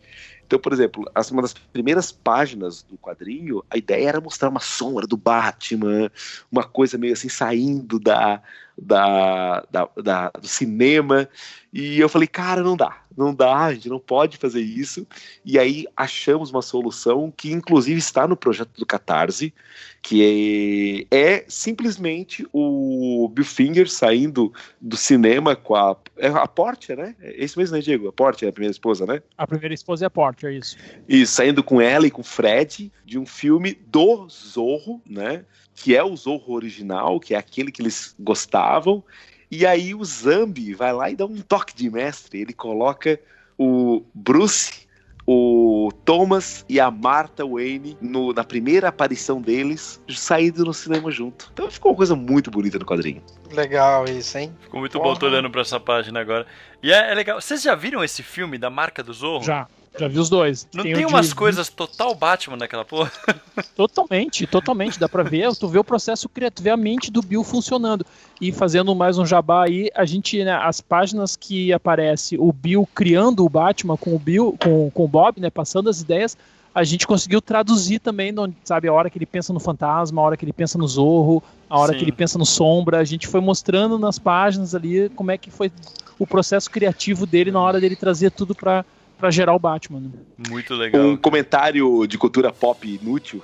Então, por exemplo, uma das primeiras páginas do quadrinho, a ideia era mostrar uma sombra do Batman, uma coisa meio assim saindo do cinema, e eu falei, cara, não dá, a gente não pode fazer isso. E aí achamos uma solução que inclusive está no projeto do Catarse, que é simplesmente o Bill Finger saindo do cinema com a Portia, né? É isso mesmo, né, Diego? A Portia é a primeira esposa, né? A primeira esposa é a Portia, é isso. E saindo com ela e com o Fred de um filme do Zorro, né? Que é o Zorro original, que é aquele que eles gostavam. E aí o Zambi vai lá e dá um toque de mestre. Ele coloca o Bruce, o Thomas e a Martha Wayne na primeira aparição deles, saindo no cinema junto. Então ficou uma coisa muito bonita no quadrinho. Legal isso, hein? Ficou muito bom, tô olhando pra essa página agora. E é legal. Vocês já viram esse filme da Marca do Zorro? Já vi os dois. Não tem umas coisas total Batman naquela porra? Totalmente. Dá pra ver, tu vê o processo criativo, tu vê a mente do Bill funcionando. E fazendo mais um jabá aí, a gente, né, as páginas que aparece o Bill criando o Batman com o Bill, com o Bob, né, passando as ideias, a gente conseguiu traduzir também, sabe, a hora que ele pensa no fantasma, a hora que ele pensa no Zorro, a hora que ele pensa no Sombra. A gente foi mostrando nas páginas ali como é que foi o processo criativo dele na hora dele trazer tudo pra gerar o Batman. Né? Muito legal. Um comentário de cultura pop inútil.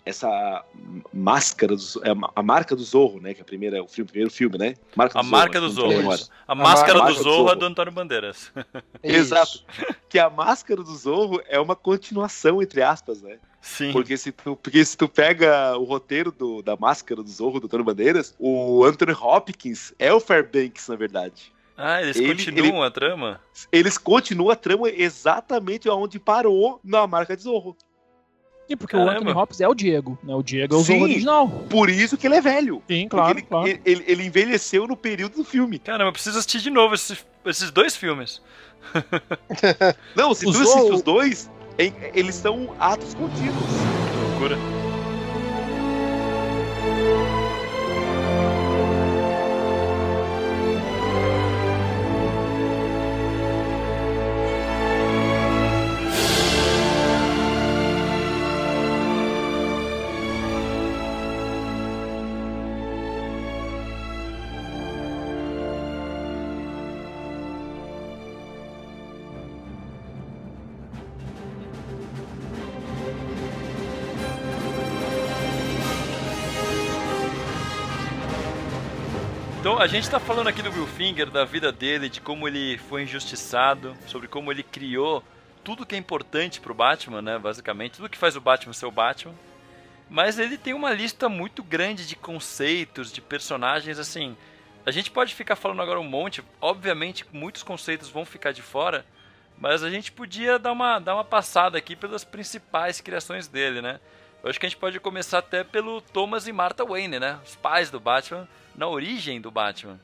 Essa máscara, a marca do Zorro, né? Que é o primeiro filme, né? A marca do Zorro. A máscara do Zorro é do Antônio Bandeiras. Exato. Que a máscara do Zorro é uma continuação, entre aspas, né? Sim. Porque se tu pega o roteiro da máscara do Zorro do Antônio Bandeiras, o Anthony Hopkins é o Fairbanks, na verdade. Eles continuam a trama? Eles continuam a trama exatamente onde parou na marca de Zorro. E porque o Anthony Hopkins é o Diego, né? O Diego é o Zorro original. Por isso que ele é velho. Sim, claro, claro. Ele envelheceu no período do filme. Caramba, eu preciso assistir de novo esses dois filmes. Não, se tu assistir os dois, eles são atos contínuos. Que loucura. Bom, a gente tá falando aqui do Bill Finger, da vida dele, de como ele foi injustiçado, sobre como ele criou tudo que é importante pro Batman, né, basicamente, tudo que faz o Batman ser o Batman. Mas ele tem uma lista muito grande de conceitos, de personagens, assim. A gente pode ficar falando agora um monte, obviamente muitos conceitos vão ficar de fora, mas a gente podia dar uma passada aqui pelas principais criações dele, né? Eu acho que a gente pode começar até pelo Thomas e Martha Wayne, né? Os pais do Batman, na origem do Batman.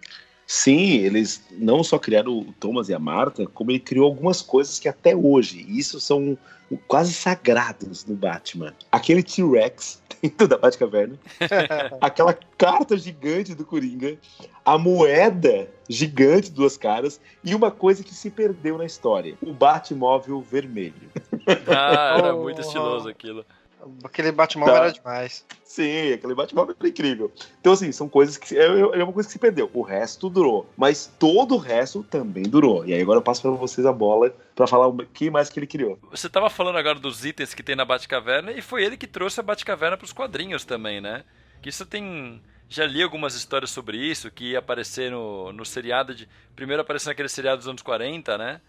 Sim, eles não só criaram o Thomas e a Martha, como ele criou algumas coisas que até hoje, isso são quase sagrados no Batman. Aquele T-Rex dentro da Batcaverna, aquela carta gigante do Coringa, a moeda gigante de 2 caras e uma coisa que se perdeu na história, o Batmóvel vermelho. Ah, era muito estiloso aquilo. Aquele Batmóvel era demais. Sim, aquele Batmóvel era incrível. Então, assim, são coisas que... É uma coisa que se perdeu. O resto durou. Mas todo o resto também durou. E aí agora eu passo pra vocês a bola pra falar o que mais que ele criou. Você tava falando agora dos itens que tem na Batcaverna, e foi ele que trouxe a Batcaverna pros quadrinhos também, né? Que isso tem... Já li algumas histórias sobre isso, que ia aparecer no seriado de... Primeiro apareceu naquele seriado dos anos 40, né?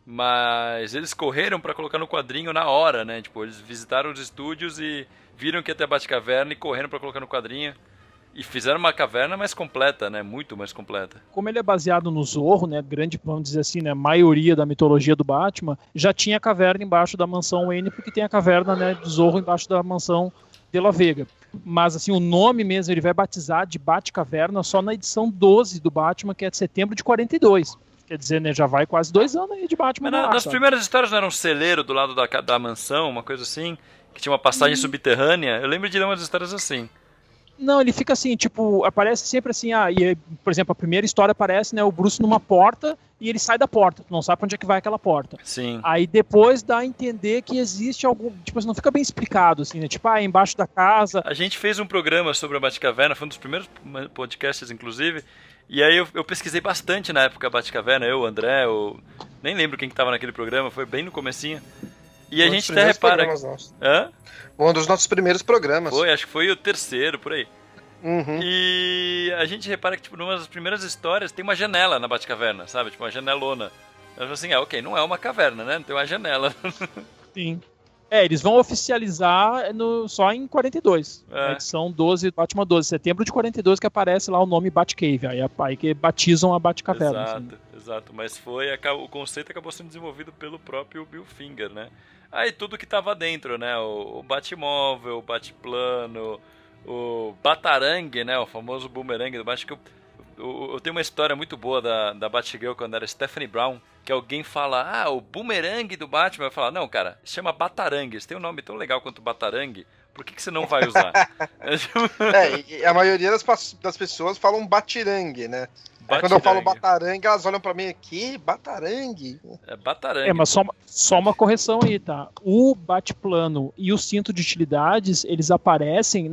Mas eles correram pra colocar no quadrinho na hora, né? Tipo, eles visitaram os estúdios e viram que ia ter a Batcaverna e correram pra colocar no quadrinho. E fizeram uma caverna mais completa, né? Muito mais completa. Como ele é baseado no Zorro, né? Grande, vamos dizer assim, né? Maioria da mitologia do Batman, já tinha caverna embaixo da mansão Wayne, porque tem a caverna, né, do Zorro embaixo da mansão de La Vega. Mas, assim, o nome mesmo, ele vai batizar de Batcaverna só na edição 12 do Batman, que é de setembro de 42. Quer dizer, né, já vai quase 2 anos aí de Batman. Mas nas primeiras histórias não era um celeiro do lado da mansão, uma coisa assim, que tinha uma passagem subterrânea? Eu lembro de ler umas histórias assim. Não, ele fica assim, tipo, aparece sempre assim, por exemplo, a primeira história aparece, né, o Bruce numa porta e ele sai da porta, tu não sabe pra onde é que vai aquela porta. Sim. Aí depois dá a entender que existe algum, tipo, não fica bem explicado, assim, né, tipo, embaixo da casa. A gente fez um programa sobre a Batcaverna, foi um dos primeiros podcasts, inclusive, e aí eu pesquisei bastante na época a Batcaverna, eu, o André, nem lembro quem que tava naquele programa, foi bem no comecinho. E a gente até repara... Hã? Um dos nossos primeiros programas. Foi, acho que foi o terceiro, por aí. Uhum. E a gente repara que, tipo, numa das primeiras histórias tem uma janela na Batcaverna, sabe? Tipo, uma janelona. Eu falo assim, ok, não é uma caverna, né? Tem uma janela. Sim. Eles vão oficializar só em 42. Na edição 12, Batman 12, setembro de 42, que aparece lá o nome Batcave. Aí que batizam a Batcaverna. Exato, assim. Exato. Mas o conceito acabou sendo desenvolvido pelo próprio Bill Finger, né? Aí tudo que tava dentro, né? O Batmóvel, o Batplano, o Batarangue, né? O famoso boomerang do Batman. Eu tenho uma história muito boa da Batgirl quando era Stephanie Brown, que alguém fala, o boomerang do Batman. Eu falo, não, cara, se chama Batarangue. Você tem um nome tão legal quanto Batarangue, por que você não vai usar? E a maioria das pessoas falam Batirangue, né? Quando eu falo Batarangue, elas olham pra mim aqui, Batarangue? É Batarangue. Mas só uma correção aí, tá? O Batplano e o cinto de utilidades, eles aparecem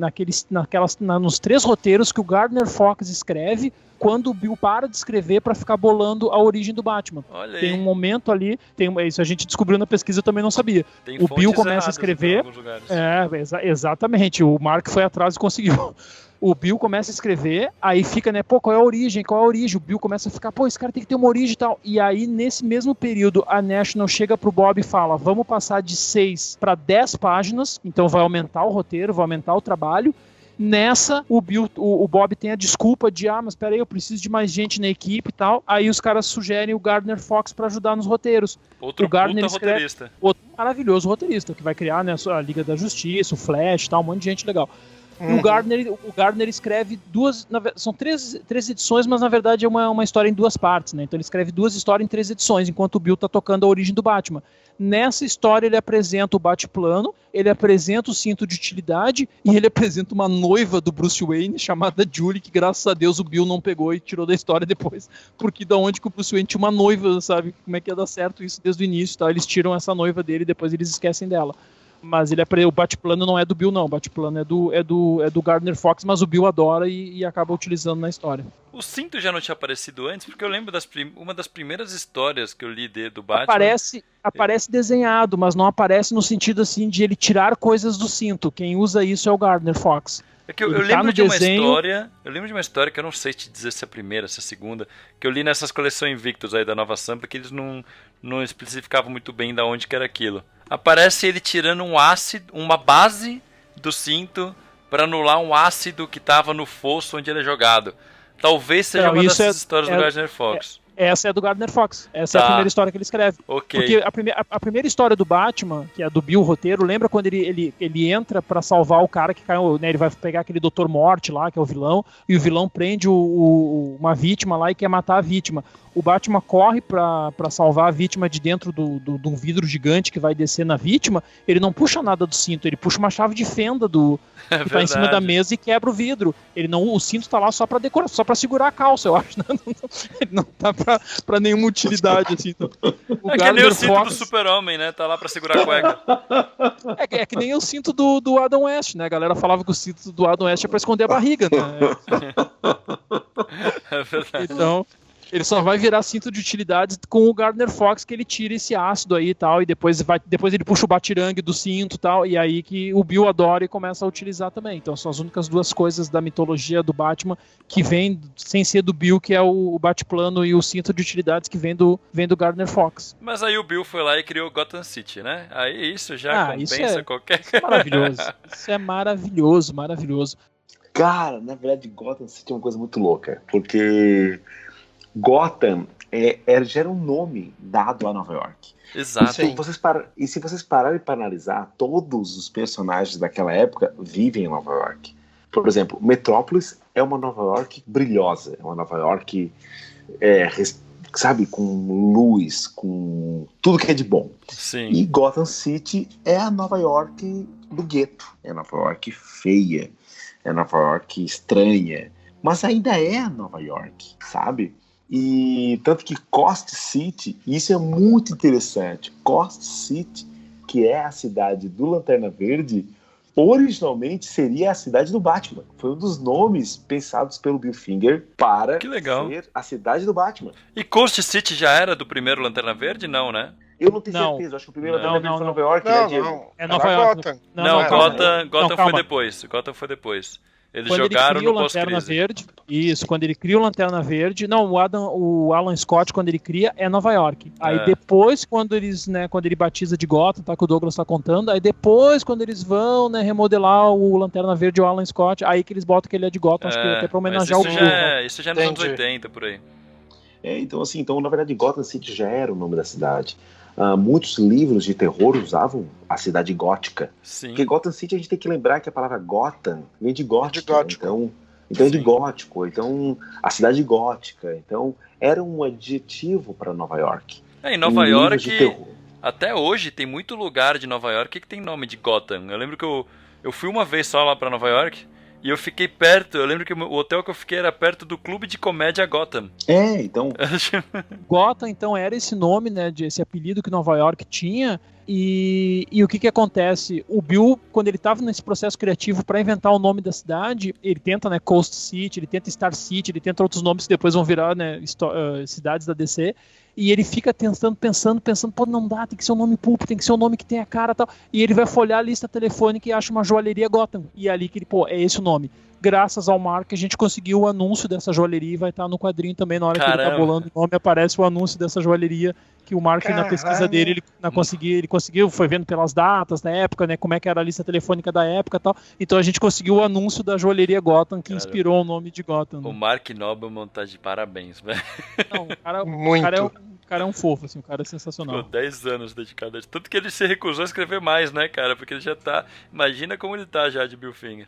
nos 3 roteiros que o Gardner Fox escreve quando o Bill para de escrever para ficar bolando a origem do Batman. Olha aí. Tem um momento ali, isso a gente descobriu na pesquisa, eu também não sabia. Tem o Bill começa a escrever. Exatamente, o Mark foi atrás e conseguiu. O Bill começa a escrever, aí fica, né, qual é a origem? O Bill começa a ficar, esse cara tem que ter uma origem e tal. E aí, nesse mesmo período, a National chega pro Bob e fala, vamos passar de 6 para 10 páginas, então vai aumentar o roteiro, vai aumentar o trabalho. Nessa, o Bob tem a desculpa de, mas peraí, eu preciso de mais gente na equipe e tal. Aí os caras sugerem o Gardner Fox para ajudar nos roteiros. Outro roteirista. Outro maravilhoso roteirista, que vai criar, né, a Liga da Justiça, o Flash e tal, um monte de gente legal. Uhum. O Gardner escreve são três edições, mas na verdade é uma história em 2 partes, né? Então ele escreve 2 histórias em 3 edições, enquanto o Bill tá tocando a origem do Batman. Nessa história ele apresenta o Batplano, ele apresenta o cinto de utilidade e ele apresenta uma noiva do Bruce Wayne chamada Julie, que graças a Deus o Bill não pegou e tirou da história depois, porque da onde que o Bruce Wayne tinha uma noiva, sabe? Como é que ia dar certo isso desde o início, tá? Eles tiram essa noiva dele e depois eles esquecem dela. Mas o Batplano não é do Bill, não. O Batplano é do Gardner Fox, mas o Bill adora e acaba utilizando na história. O cinto já não tinha aparecido antes, porque eu lembro uma das primeiras histórias que eu li do Batman. Aparece desenhado, mas não aparece no sentido assim de ele tirar coisas do cinto. Quem usa isso é o Gardner Fox. É que eu Ele tá lembro no de uma desenho- história. Eu lembro de uma história que eu não sei te dizer se é a primeira, se é a segunda, que eu li nessas coleções Invictus aí da Nova Sampa, que eles não especificavam muito bem da onde que era aquilo. Aparece ele tirando um ácido, uma base do cinto para anular um ácido que tava no fosso onde ele é jogado. Talvez seja Não, uma isso dessas é- histórias do é- Gardner Fox. Essa é do Gardner Fox. Essa é Tá. a primeira história que ele escreve. Ok. Porque a primeira história do Batman, que é a do Bill Roteiro, lembra quando ele entra pra salvar o cara que caiu, né? Ele vai pegar aquele Dr. Morte lá, que é o vilão, e o vilão prende uma vítima lá e quer matar a vítima. O Batman corre pra salvar a vítima de dentro de um vidro gigante que vai descer na vítima. Ele não puxa nada do cinto, ele puxa uma chave de fenda que tá em cima da mesa e quebra o vidro. O cinto tá lá só pra decorar, só pra segurar a calça, eu acho. Ele não tá pra nenhuma utilidade, assim. Então, o É que nem o Gardner cinto do Fox- Super-Homem, né? Tá lá pra segurar a cueca. É que nem o cinto do Adam West, né? A galera falava que o cinto do Adam West é pra esconder a barriga, né? É verdade. Então, ele só vai virar cinto de utilidades com o Gardner Fox, que ele tira esse ácido aí e tal, e depois ele puxa o batirangue do cinto e tal, e aí que o Bill adora e começa a utilizar também. Então são as únicas duas coisas da mitologia do Batman que vem sem ser do Bill, que é o bate-plano e o cinto de utilidades que vem do Gardner Fox. Mas aí o Bill foi lá e criou Gotham City, né? Aí isso já Isso compensa é- qualquer... Isso é maravilhoso. Isso é maravilhoso, maravilhoso. Cara, na verdade, Gotham City é uma coisa muito louca, porque Gotham já era um nome dado a Nova York. Exato. Sim. E se vocês pararem para analisar, todos os personagens daquela época vivem em Nova York. Por exemplo, Metrópolis é uma Nova York brilhosa, é uma Nova York, sabe, com luz, com tudo que é de bom. Sim. E Gotham City é a Nova York do gueto, é a Nova York feia, é a Nova York estranha, mas ainda é a Nova York, sabe? E tanto que Coast City, isso é muito interessante, Coast City, que é a cidade do Lanterna Verde, originalmente seria a cidade do Batman. Foi um dos nomes pensados pelo Bill Finger para Que legal. ser a cidade do Batman. E Coast City já era do primeiro Lanterna Verde? Não, né? Eu não tenho Não. certeza, eu acho que o primeiro Não, Lanterna Verde foi não. Nova York, Não, né, Diego? não. É Nova Era York. Gotham. Não, era. Gotham foi calma. depois. Gotham foi depois. Eles Quando jogaram ele cria no o Lanterna pós-crise. Verde, isso, quando ele cria o Lanterna Verde, não, o Alan Scott, quando ele cria, é Nova York. Aí É. depois, quando ele batiza de Gotham, tá, que o Douglas tá contando, aí depois, quando eles vão, né, remodelar o Lanterna Verde e o Alan Scott, aí que eles botam que ele é de Gotham, acho que até pra Mas homenagear o isso Bill. isso já é nos anos Entendi. 80, por aí. Então, na verdade, Gotham City já era o nome da cidade. Muitos livros de terror usavam a cidade gótica. Sim. Porque Gotham City a gente tem que lembrar que a palavra Gotham vem de gótico. De gótico. Então é de Sim. gótico. Então, a cidade gótica. Então, era um adjetivo para Nova York. Em Nova Em livros de York, terror. até hoje, tem muito lugar de Nova York que tem nome de Gotham. Eu lembro que eu fui uma vez só lá pra Nova York e eu fiquei perto. Eu lembro que o hotel que eu fiquei era perto do Clube de Comédia Gotham. Então, Gotham, então, era esse nome, né, esse apelido que Nova York tinha. E o que acontece? O Bill, quando ele estava nesse processo criativo para inventar o nome da cidade, ele tenta, né, Coast City, ele tenta Star City, ele tenta outros nomes que depois vão virar, né, cidades da DC. E ele fica pensando, pô, não dá, tem que ser um nome pulp, tem que ser um nome que tenha cara e tal. E ele vai folhear a lista telefônica e acha uma joalheria Gotham. E é ali que ele, é esse o nome. Graças ao Mark, a gente conseguiu o anúncio dessa joalheria e vai estar no quadrinho também. Na hora que ele tá Caramba. bolando o nome, aparece o anúncio dessa joalheria que o Mark, na pesquisa Caralho. dele, ele conseguiu, foi vendo pelas datas da época, né, como é que era a lista telefônica da época e tal. Então a gente conseguiu o anúncio da joalheria Gotham, que Cara, inspirou o nome de Gotham. O Né? Mark Nobelman tá de parabéns, velho. Não, o Muito. cara é um fofo, assim, o cara é Ficou sensacional. 10 anos dedicado a isso. Tanto que ele se recusou a escrever mais, né, cara? Porque ele já tá... Imagina como ele tá já de Bill Finger.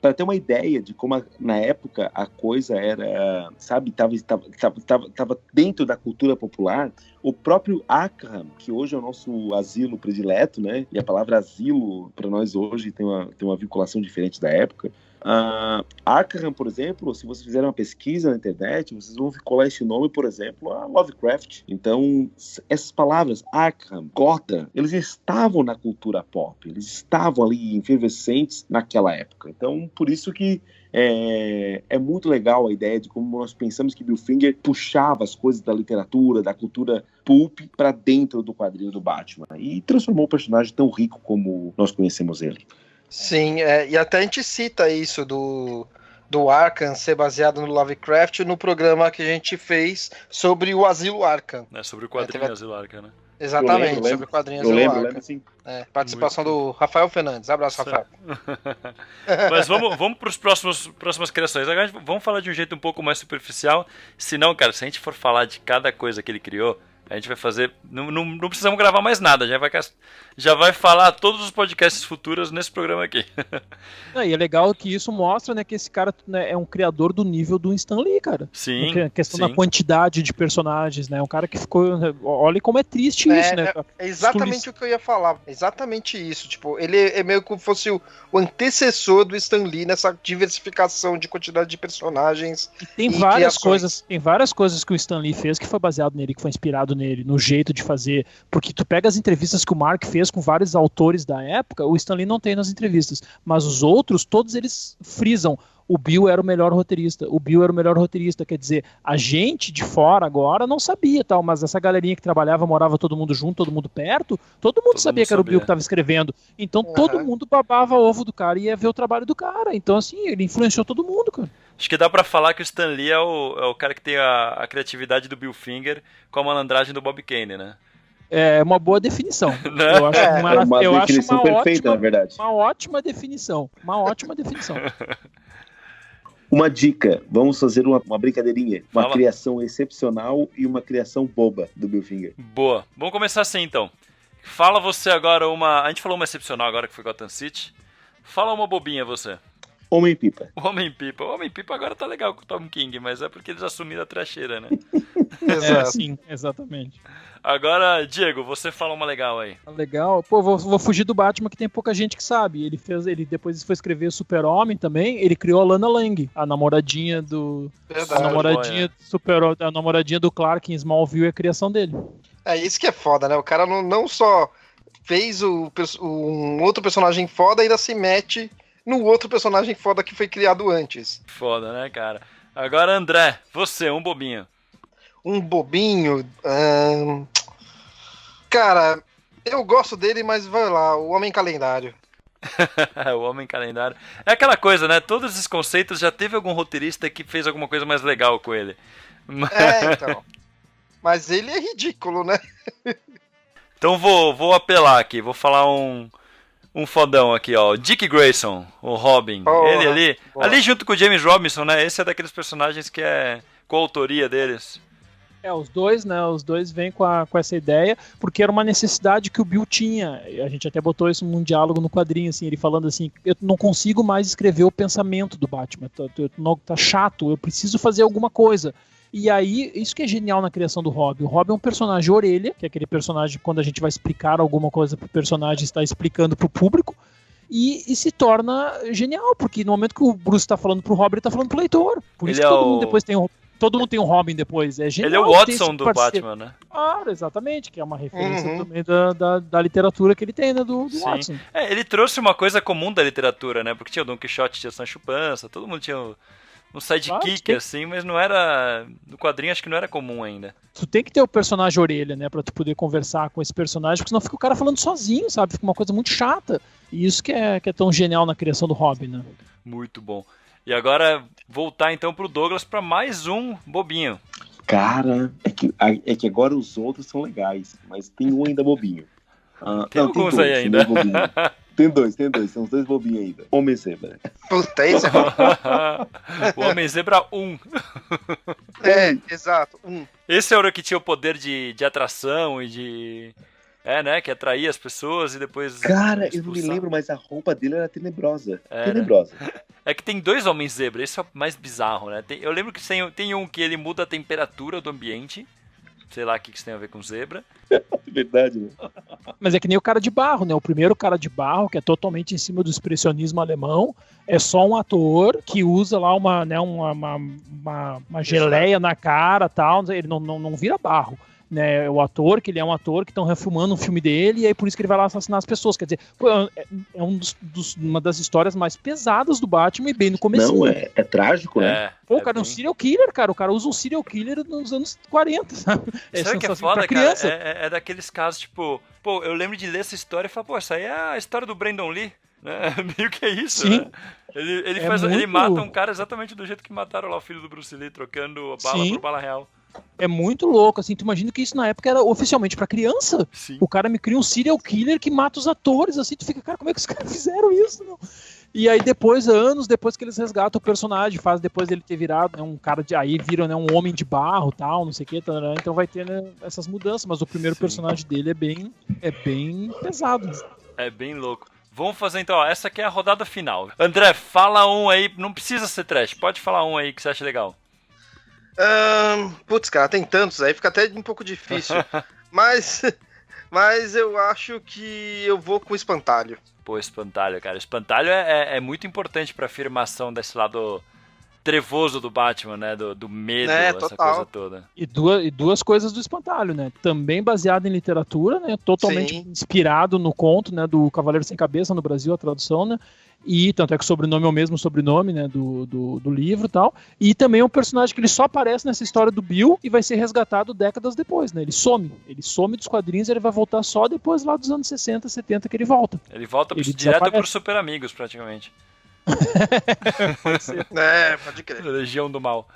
para ter uma ideia de como na época a coisa era, sabe, tava dentro da cultura popular, o próprio Arkham, que hoje é o nosso asilo predileto, né? E a palavra asilo para nós hoje tem uma vinculação diferente da época. Arkham, por exemplo, se vocês fizerem uma pesquisa na internet, vocês vão colar esse nome, por exemplo, a Lovecraft. Então, essas palavras, Arkham, Gotham, eles estavam na cultura pop, eles estavam ali efervescentes naquela época. Então, por isso que é muito legal a ideia de como nós pensamos que Bill Finger puxava as coisas da literatura, da cultura pulp para dentro do quadrinho do Batman e transformou o personagem tão rico como nós conhecemos ele. Sim, e até a gente cita isso do Arkham ser baseado no Lovecraft no programa que a gente fez sobre o Asilo Arkham. Sobre o quadrinho Asilo Arkham, né? Exatamente, sobre o quadrinho Asilo Arkham. Lembro, sim. Participação do Rafael Fernandes. Abraço, Rafael. Mas vamos para as próximas criações. Agora vamos falar de um jeito um pouco mais superficial. Senão, cara, se a gente for falar de cada coisa que ele criou, a gente vai fazer... Não precisamos gravar mais nada. Já vai falar todos os podcasts futuros nesse programa aqui. E é legal que isso mostra, né, que esse cara, né, é um criador do nível do Stan Lee, cara. Sim. A questão da quantidade de personagens, né? Um cara que ficou... Olha como é triste isso, né? É exatamente o que eu ia falar. Exatamente isso. Tipo, ele é meio como se fosse o antecessor do Stan Lee nessa diversificação de quantidade de personagens. E tem várias coisas que o Stan Lee fez que foi baseado nele, que foi inspirado nele, no jeito de fazer. Porque tu pega as entrevistas que o Mark fez com vários autores da época, o Stan Lee não tem nas entrevistas, mas os outros, todos eles frisam: o Bill era o melhor roteirista, quer dizer, a gente de fora agora não sabia, tal, mas essa galerinha que trabalhava, morava todo mundo junto, todo mundo perto, todo mundo sabia que era o Bill que estava escrevendo, então todo mundo babava ovo do cara e ia ver o trabalho do cara, então assim, ele influenciou todo mundo, cara. Acho que dá pra falar que o Stan Lee é o cara que tem a criatividade do Bill Finger com a malandragem do Bob Kane, né? É uma boa definição. Né? Eu acho definição perfeita, na verdade. Uma ótima definição. Uma dica, vamos fazer uma brincadeirinha. Uma Fala. Criação excepcional e uma criação boba do Bill Finger. Boa. Vamos começar assim, então. Fala você agora uma... A gente falou uma excepcional agora, que foi Gotham City. Fala uma bobinha, você. Homem-Pipa. O Homem-Pipa agora tá legal com o Tom King, mas é porque eles assumiram a trecheira, né? Sim, exatamente. Agora, Diego, você fala uma legal aí. Legal. Pô, vou fugir do Batman, que tem pouca gente que sabe. Ele depois foi escrever Super-Homem também. Ele criou a Lana Lang, a namoradinha do... Verdade. A namoradinha do Clark em Smallville, é a criação dele. É isso que é foda, né? O cara não só fez um outro personagem foda, ainda se mete no outro personagem foda que foi criado antes. Foda, né, cara? Agora, André, você, um bobinho. Um bobinho... Cara, eu gosto dele, mas vai lá, o Homem Calendário. O Homem Calendário. É aquela coisa, né? Todos esses conceitos já teve algum roteirista que fez alguma coisa mais legal com ele. Então. Mas ele é ridículo, né? Então vou apelar aqui, vou falar um fodão aqui, ó. Dick Grayson, o Robin. Ele ali. Boa. Ali junto com o James Robinson, né? Esse é daqueles personagens que é coautoria deles. Os dois, né? Os dois vêm com essa ideia, porque era uma necessidade que o Bill tinha. A gente até botou isso num diálogo no quadrinho, assim, ele falando assim: eu não consigo mais escrever o pensamento do Batman. Tá chato, eu preciso fazer alguma coisa. E aí, isso que é genial na criação do Robin. O Robin é um personagem orelha, que é aquele personagem, quando a gente vai explicar alguma coisa pro personagem, está explicando pro público, e se torna genial, porque no momento que o Bruce tá falando pro Robin, ele tá falando pro leitor. Por isso que todo mundo tem um Robin depois. É genial. Ele é o Watson do Batman, né? Exatamente, que é uma referência também da literatura que ele tem, né, do Watson. Ele trouxe uma coisa comum da literatura, né? Porque tinha o Don Quixote, tinha o Sancho Panza, todo mundo tinha um sidekick, assim, mas não era... No quadrinho acho que não era comum ainda. Tu tem que ter o personagem orelha, né, pra tu poder conversar com esse personagem, porque senão fica o cara falando sozinho, sabe? Fica uma coisa muito chata. E isso que é tão genial na criação do Robin, né? Muito bom. E agora, voltar então pro Douglas pra mais um bobinho. Cara, é que agora os outros são legais, mas tem um ainda bobinho. Tem alguns aí ainda. Tem dois, são os dois bobinhos ainda. Homem-Zebra. Puta, esse é o Homem-Zebra 1. Exato, Esse era o que tinha o poder de atração e de... né? Que atraía as pessoas e depois... Cara, eu não me lembro, mas a roupa dele era tenebrosa. Tenebrosa. É que tem dois Homens-Zebra, esse é o mais bizarro, né? Eu lembro que tem um que ele muda a temperatura do ambiente. Sei lá o que isso tem a ver com zebra. Verdade, né? Mas é que nem o cara de barro, né? O primeiro cara de barro, que é totalmente em cima do expressionismo alemão, é só um ator que usa lá uma geleia na cara e tal, ele não vira barro. Né, o ator, que ele é um ator que estão refilmando um filme dele, e aí por isso que ele vai lá assassinar as pessoas. Quer dizer, é uma das histórias mais pesadas do Batman e bem no começo. Não, é trágico, né? O cara é um serial killer, cara. O cara usa um serial killer nos anos 40, sabe? Sabe o que é foda, cara? É daqueles casos, tipo... Pô, eu lembro de ler essa história e falar, pô, essa aí é a história do Brandon Lee. Né? Meio que é isso, Sim. né? Ele muito... mata um cara exatamente do jeito que mataram lá o filho do Bruce Lee, trocando bala por bala real. É muito louco, assim, tu imagina que isso na época era oficialmente pra criança. Sim. O cara me cria um serial killer que mata os atores, assim, tu fica, cara, como é que os caras fizeram isso, meu? E aí depois, anos depois que eles resgatam o personagem, faz depois dele ter virado, né, um cara de... Aí viram, né, um homem de barro, tal, não sei o que, então vai ter, né, essas mudanças, mas o primeiro personagem dele é bem pesado. É bem louco. Vamos fazer então, ó, essa aqui é a rodada final. André, fala um aí, não precisa ser trash, pode falar um aí que você acha legal. Putz, cara, tem tantos aí, fica até um pouco difícil. mas eu acho que eu vou com o Espantalho. Pô, Espantalho, cara. Espantalho é muito importante pra afirmação desse lado trevoso do Batman, né? Do medo, essa total. coisa toda. E duas coisas do Espantalho, né? Também baseado em literatura, né? Totalmente inspirado no conto, né? Do Cavaleiro Sem Cabeça no Brasil, a tradução, né? E tanto é que o sobrenome é o mesmo sobrenome, né, do livro e tal. E também é um personagem que ele só aparece nessa história do Bill e vai ser resgatado décadas depois, né? Ele some dos quadrinhos e ele vai voltar só depois lá dos anos 60, 70 que ele volta. Ele volta direto pros Super Amigos, praticamente. Pode ser. Pode crer. Legião do Mal.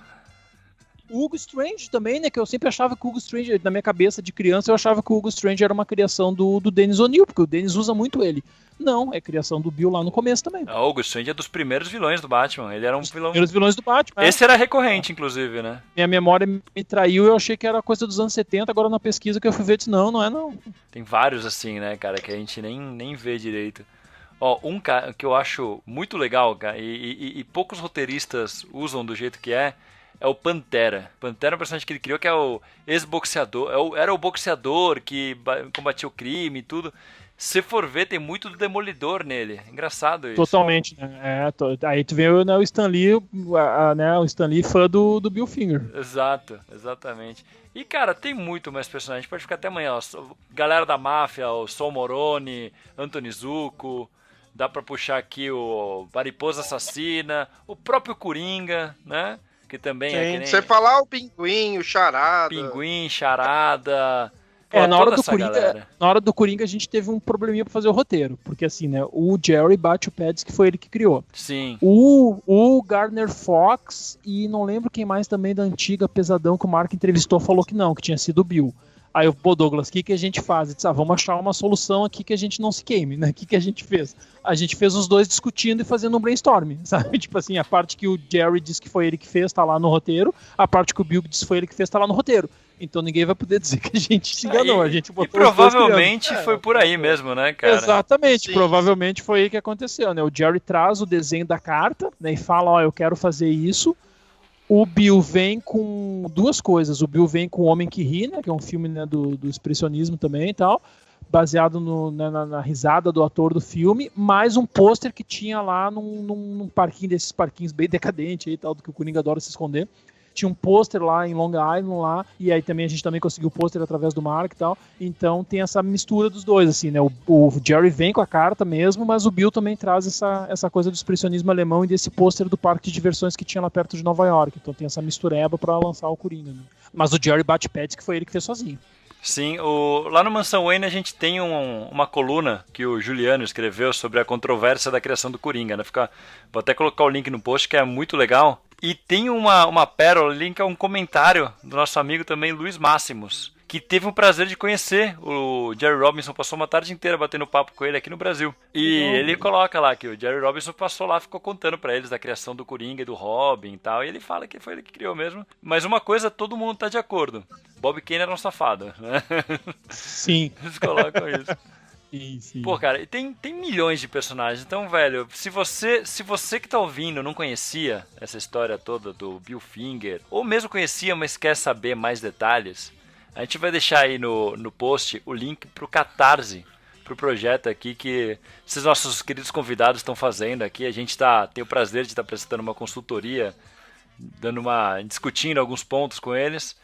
O Hugo Strange também, né? Que eu sempre achava que o Hugo Strange, na minha cabeça de criança, eu achava que o Hugo Strange era uma criação do Dennis O'Neil, porque o Dennis usa muito ele. Não, é criação do Bill lá no começo também. O Hugo Strange é dos primeiros vilões do Batman. Ele era um vilão. Primeiros vilões do Batman. Esse era recorrente, inclusive, né? Minha memória me traiu, eu achei que era coisa dos anos 70, agora na pesquisa que eu fui ver, disse, não é não. Tem vários assim, né, cara, que a gente nem vê direito. Ó, um cara que eu acho muito legal, cara, e poucos roteiristas usam do jeito que é o Pantera. Pantera é um personagem que ele criou que é o ex-boxeador, era o boxeador que combatia o crime e tudo. Se for ver, tem muito do Demolidor nele. Engraçado isso. Totalmente, né? Aí tu vê, né, o Stan Lee, o Stan Lee fã do Bill Finger. Exato, exatamente. E, cara, tem muito mais personagens. Pode ficar até amanhã. Ó. Galera da máfia, o Sol Moroni, Anthony Zucco. Dá pra puxar aqui o Mariposa Assassina, o próprio Coringa, né? Que também é que nem... Você falar o Pinguim, o Charada. Pinguim, Charada... Na hora do Coringa a gente teve um probleminha pra fazer o roteiro, porque assim, né, o Jerry bate o pé, diz que foi ele que criou. Sim. O Gardner Fox e não lembro quem mais também da antiga Pesadão que o Mark entrevistou falou que não, que tinha sido o Bill. Aí eu, Douglas, o que a gente faz? Ele disse, vamos achar uma solução aqui que a gente não se queime, né? O que a gente fez? A gente fez os dois discutindo e fazendo um brainstorming, sabe? Tipo assim, a parte que o Jerry disse que foi ele que fez tá lá no roteiro, a parte que o Bill disse que foi ele que fez tá lá no roteiro. Então ninguém vai poder dizer que a gente se enganou. A gente botou e provavelmente foi por aí mesmo, né, cara? Exatamente, provavelmente foi aí que aconteceu, né? O Jerry traz o desenho da carta, né, e fala, eu quero fazer isso. O Bill vem com duas coisas. O Bill vem com O Homem que Ri, né, que é um filme, né, do expressionismo também e tal, baseado na risada do ator do filme, mais um pôster que tinha lá num parquinho desses parquinhos bem decadente aí, tal, do que o Coringa adora se esconder. Tinha um pôster lá em Long Island lá, e aí também a gente também conseguiu o pôster através do Mark e tal. Então tem essa mistura dos dois, assim, né? O Jerry vem com a carta mesmo, mas o Bill também traz essa coisa do expressionismo alemão e desse pôster do parque de diversões que tinha lá perto de Nova York. Então tem essa mistureba pra lançar o Coringa, né? Mas o Jerry bate pés que foi ele que fez sozinho. Sim, lá no Mansão Wayne a gente tem uma coluna que o Juliano escreveu sobre a controvérsia da criação do Coringa, né? Vou até colocar o link no post, que é muito legal. E tem uma pérola, link a um comentário do nosso amigo também, Luiz Máximos, que teve o prazer de conhecer o Jerry Robinson, passou uma tarde inteira batendo papo com ele aqui no Brasil. E ele coloca lá que o Jerry Robinson passou lá, ficou contando pra eles da criação do Coringa e do Robin e tal, e ele fala que foi ele que criou mesmo. Mas uma coisa, todo mundo tá de acordo. Bob Kane era um safado, né? Sim. Eles colocam isso. Sim. Pô, cara, e tem milhões de personagens. Então, velho, se você que tá ouvindo não conhecia essa história toda do Bill Finger, ou mesmo conhecia, mas quer saber mais detalhes, a gente vai deixar aí no post o link pro Catarse, pro projeto aqui que esses nossos queridos convidados estão fazendo aqui. A gente tem o prazer de estar prestando uma consultoria, discutindo alguns pontos com eles.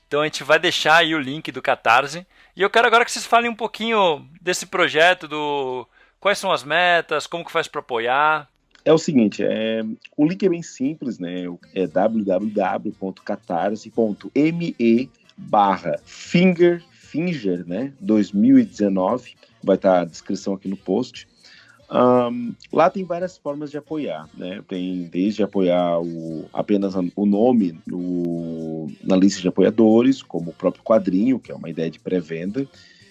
Então a gente vai deixar aí o link do Catarse. E eu quero agora que vocês falem um pouquinho desse projeto, quais são as metas, como que faz para apoiar. É o seguinte, o link é bem simples, né? É www.catarse.me/Finger, né? 2019. Vai estar a descrição aqui no post. Lá tem várias formas de apoiar, né? Tem desde apoiar apenas o nome na lista de apoiadores, como o próprio quadrinho, que é uma ideia de pré-venda,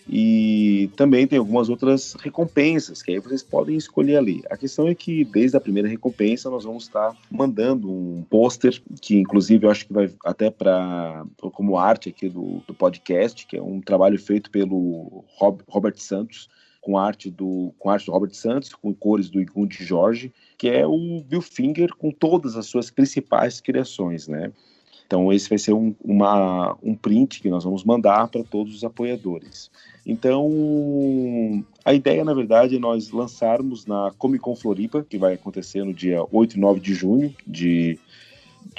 e também tem algumas outras recompensas, que aí vocês podem escolher ali. A questão é que desde a primeira recompensa nós vamos estar mandando um pôster, que inclusive eu acho que vai até como arte aqui do podcast, que é um trabalho feito pelo Robert Santos, com arte do Robert Santos, com cores do Igundi Jorge, que é o Bill Finger com todas as suas principais criações, né? Então esse vai ser um print que nós vamos mandar para todos os apoiadores. Então a ideia, na verdade, é nós lançarmos na Comic Con Floripa, que vai acontecer no dia 8 e 9 de junho de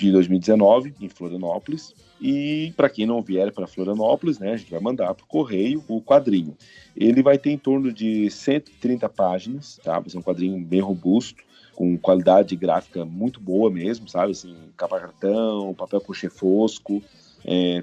2019, em Florianópolis. E para quem não vier para Florianópolis, né, a gente vai mandar por correio o quadrinho. Ele vai ter em torno de 130 páginas, tá? Vai ser um quadrinho bem robusto, com qualidade gráfica muito boa mesmo, sabe? Assim, capa cartão, papel crochê fosco.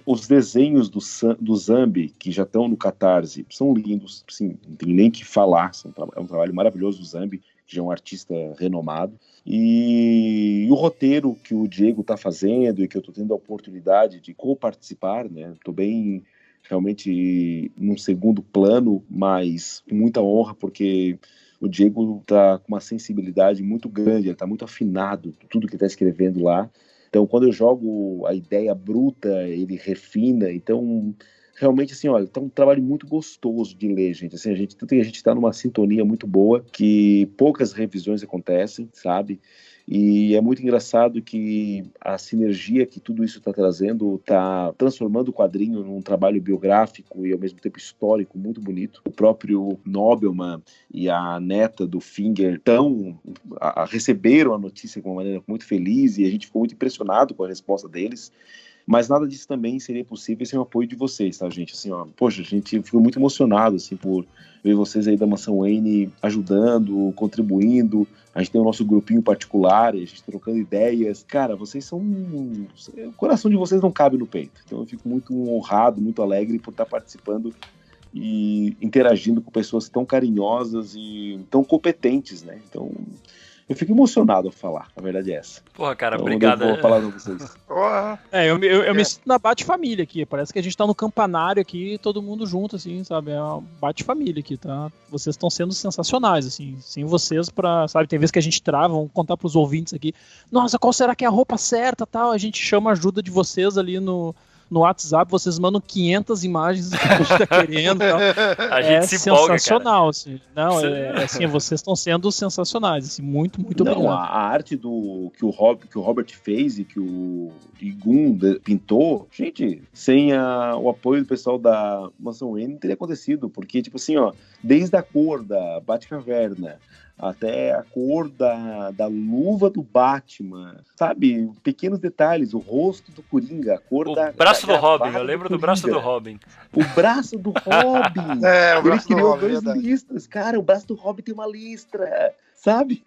Os desenhos do Zambi, que já estão no Catarse, são lindos, assim, não tem nem que falar. É um trabalho maravilhoso do Zambi, que já é um artista renomado. E o roteiro que o Diego está fazendo e que eu estou tendo a oportunidade de co-participar, né? Estou bem, realmente, num segundo plano, mas com muita honra, porque o Diego está com uma sensibilidade muito grande, ele está muito afinado, tudo que está escrevendo lá. Então, quando eu jogo a ideia bruta, ele refina. Então, realmente, assim, olha, tá um trabalho muito gostoso de ler, gente. Assim, a gente tá numa sintonia muito boa, que poucas revisões acontecem, sabe? E é muito engraçado que a sinergia que tudo isso está trazendo está transformando o quadrinho num trabalho biográfico e ao mesmo tempo histórico muito bonito. O próprio Nobelman e a neta do Finger receberam a notícia de uma maneira muito feliz e a gente ficou muito impressionado com a resposta deles. Mas nada disso também seria possível sem o apoio de vocês, tá, gente? Assim, ó, poxa, a gente ficou muito emocionado, assim, por ver vocês aí da Mansão Wayne ajudando, contribuindo. A gente tem o nosso grupinho particular, a gente trocando ideias. Cara, vocês são... O coração de vocês não cabe no peito. Então eu fico muito honrado, muito alegre por estar participando e interagindo com pessoas tão carinhosas e tão competentes, né? Então... eu fico emocionado ao falar, a verdade é essa. Porra, cara, então, obrigado. Eu vou falar pra vocês. Eu me sinto na bate-família aqui. Parece que a gente tá no campanário aqui, todo mundo junto, assim, sabe? É uma bate-família aqui, tá? Vocês estão sendo sensacionais, assim. Sem vocês sabe? Tem vezes que a gente trava, vamos contar pros ouvintes aqui. Nossa, qual será que é a roupa certa, tal? A gente chama a ajuda de vocês ali no WhatsApp, vocês mandam 500 imagens do que a gente tá querendo. Então, a gente se empolga, sensacional, cara. Assim. Não, assim, vocês estão sendo sensacionais, assim, muito, muito obrigado. A arte que o Robert fez e que o Igun pintou, gente, sem o apoio do pessoal da Mansão Wayne não teria acontecido, porque, tipo assim, ó, desde a cor da Batcaverna até a cor da luva do Batman, sabe? Pequenos detalhes, o rosto do Coringa, a cor o braço do Robin, eu lembro do braço do Robin. O braço do Robin. Ele criou dois listras. Cara, o braço do Robin tem uma listra, sabe?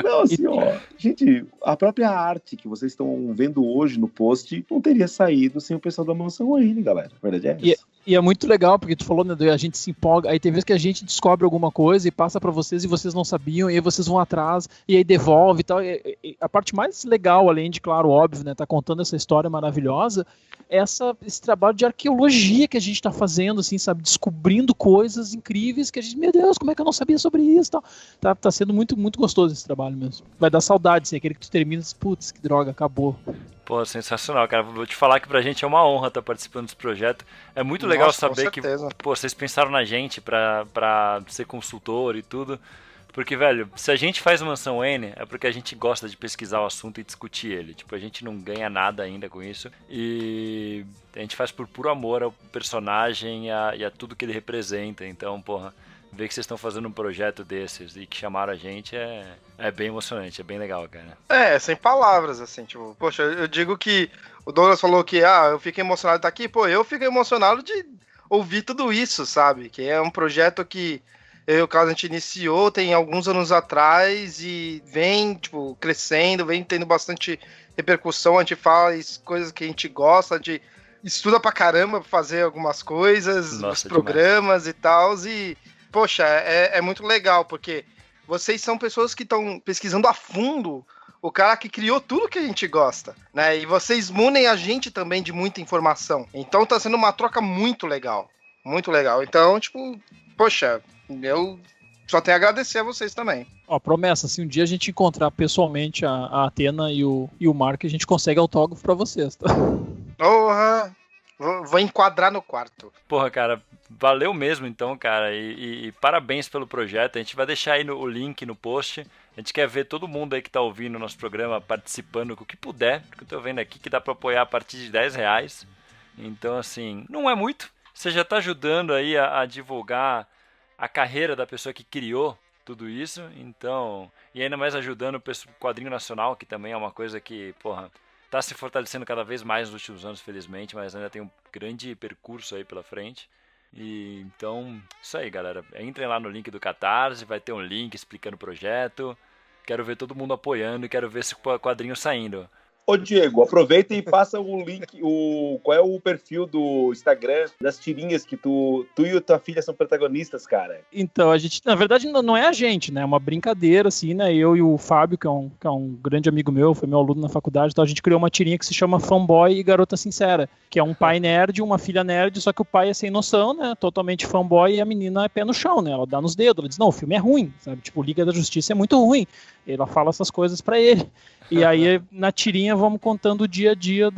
Não, assim, ó, gente, a própria arte que vocês estão vendo hoje no post não teria saído sem o pessoal da Mansão Wayne, galera. A verdade é essa. E é muito legal, porque tu falou, né, a gente se empolga, aí tem vezes que a gente descobre alguma coisa e passa pra vocês e vocês não sabiam, e aí vocês vão atrás, e aí devolve e tal. E a parte mais legal, além de, claro, óbvio, né, tá contando essa história maravilhosa, é esse trabalho de arqueologia que a gente tá fazendo, assim, sabe, descobrindo coisas incríveis que a gente, meu Deus, como é que eu não sabia sobre isso e tal. Tá sendo muito, muito gostoso esse trabalho mesmo. Vai dar saudade, assim, aquele que tu termina e diz, putz, que droga, acabou. Pô, sensacional, cara. Vou te falar que pra gente é uma honra estar participando desse projeto. É muito legal saber que, pô, vocês pensaram na gente pra ser consultor e tudo. Porque, velho, se a gente faz Mansão Wayne, é porque a gente gosta de pesquisar o assunto e discutir ele. Tipo, a gente não ganha nada ainda com isso. E a gente faz por puro amor ao personagem e a tudo que ele representa. Então, porra, ver que vocês estão fazendo um projeto desses e que chamaram a gente é bem emocionante, é bem legal, cara. Sem palavras, assim, tipo, poxa, eu digo que o Douglas falou que, eu fiquei emocionado de estar aqui, pô, eu fiquei emocionado de ouvir tudo isso, sabe, que é um projeto que eu e o Carlos, a gente iniciou tem alguns anos atrás e vem, tipo, crescendo, vem tendo bastante repercussão, a gente faz coisas que a gente gosta, a gente estuda pra caramba pra fazer algumas coisas, os programas e tal, e poxa, é muito legal, porque vocês são pessoas que estão pesquisando a fundo o cara que criou tudo que a gente gosta, né? E vocês munem a gente também de muita informação. Então tá sendo uma troca muito legal. Muito legal. Então, tipo, poxa, eu só tenho a agradecer a vocês também. Ó, promessa, se um dia a gente encontrar pessoalmente a Atena e o Mark, a gente consegue autógrafo pra vocês, tá? Porra! Vou enquadrar no quarto. Porra, cara, valeu mesmo então, cara, e parabéns pelo projeto. A gente vai deixar aí o link no post. A gente quer ver todo mundo aí que tá ouvindo o nosso programa participando com o que puder, porque eu tô vendo aqui que dá pra apoiar a partir de R$10. Então, assim, não é muito. Você já tá ajudando aí a divulgar a carreira da pessoa que criou tudo isso, então, e ainda mais ajudando o quadrinho nacional, que também é uma coisa que, porra, tá se fortalecendo cada vez mais nos últimos anos, felizmente, mas ainda tem um grande percurso aí pela frente. E então, isso aí, galera. Entrem lá no link do Catarse, vai ter um link explicando o projeto. Quero ver todo mundo apoiando e quero ver esse quadrinho saindo. Ô Diego, aproveita e passa o link, qual é o perfil do Instagram das tirinhas que tu e a tua filha são protagonistas, cara. Então, a gente, na verdade, não é a gente, né? É uma brincadeira, assim, né? Eu e o Fábio, que é um grande amigo meu, foi meu aluno na faculdade, então a gente criou uma tirinha que se chama Fanboy e Garota Sincera, que é um pai nerd, uma filha nerd, só que o pai é sem noção, né? Totalmente fanboy, e a menina é pé no chão, né? Ela dá nos dedos, ela diz, não, o filme é ruim, sabe? Tipo, Liga da Justiça é muito ruim. Ela fala essas coisas pra ele. E aí, na tirinha, vamos contando o dia a dia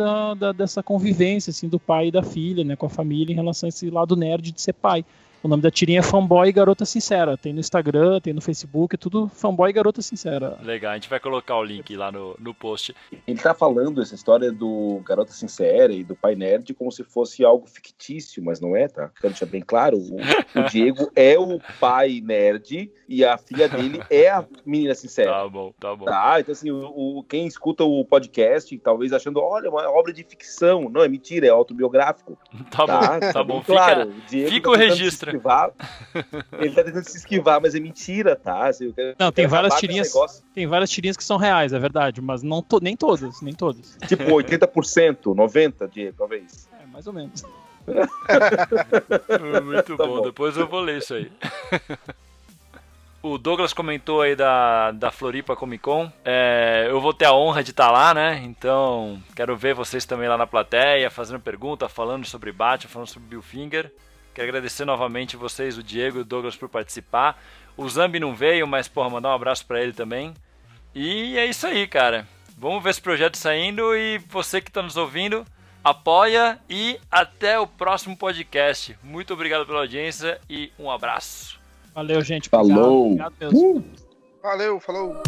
dessa convivência, assim, do pai e da filha, né, com a família, em relação a esse lado nerd de ser pai. O nome da tirinha é Fanboy e Garota Sincera. Tem no Instagram, tem no Facebook, é tudo Fanboy e Garota Sincera. Legal, a gente vai colocar o link lá no post. Ele tá falando essa história do Garota Sincera e do pai nerd como se fosse algo fictício, mas não é, tá? Quero deixar bem claro, o Diego é o pai nerd e a filha dele é a menina sincera. Tá bom. Tá, então assim, quem escuta o podcast, talvez achando, olha, uma obra de ficção. Não, é mentira, é autobiográfico. Tá bom. Claro, fica o registro. Ele tá tentando se esquivar, mas é mentira, tá? Assim, não, tem várias tirinhas que são reais, é verdade, mas nem todas. Tipo 80%, 90%, Diego, talvez. É, mais ou menos. Muito tá bom, depois eu vou ler isso aí. O Douglas comentou aí da Floripa Comic Con. Eu vou ter a honra de estar lá, né? Então, quero ver vocês também lá na plateia, fazendo pergunta, falando sobre Batman, falando sobre Bill Finger. Quero agradecer novamente vocês, o Diego e o Douglas, por participar. O Zambi não veio, mas, porra, mandar um abraço pra ele também. E é isso aí, cara. Vamos ver esse projeto saindo e você que tá nos ouvindo, apoia e até o próximo podcast. Muito obrigado pela audiência e um abraço. Valeu, gente. Falou. Obrigado mesmo. Valeu, falou.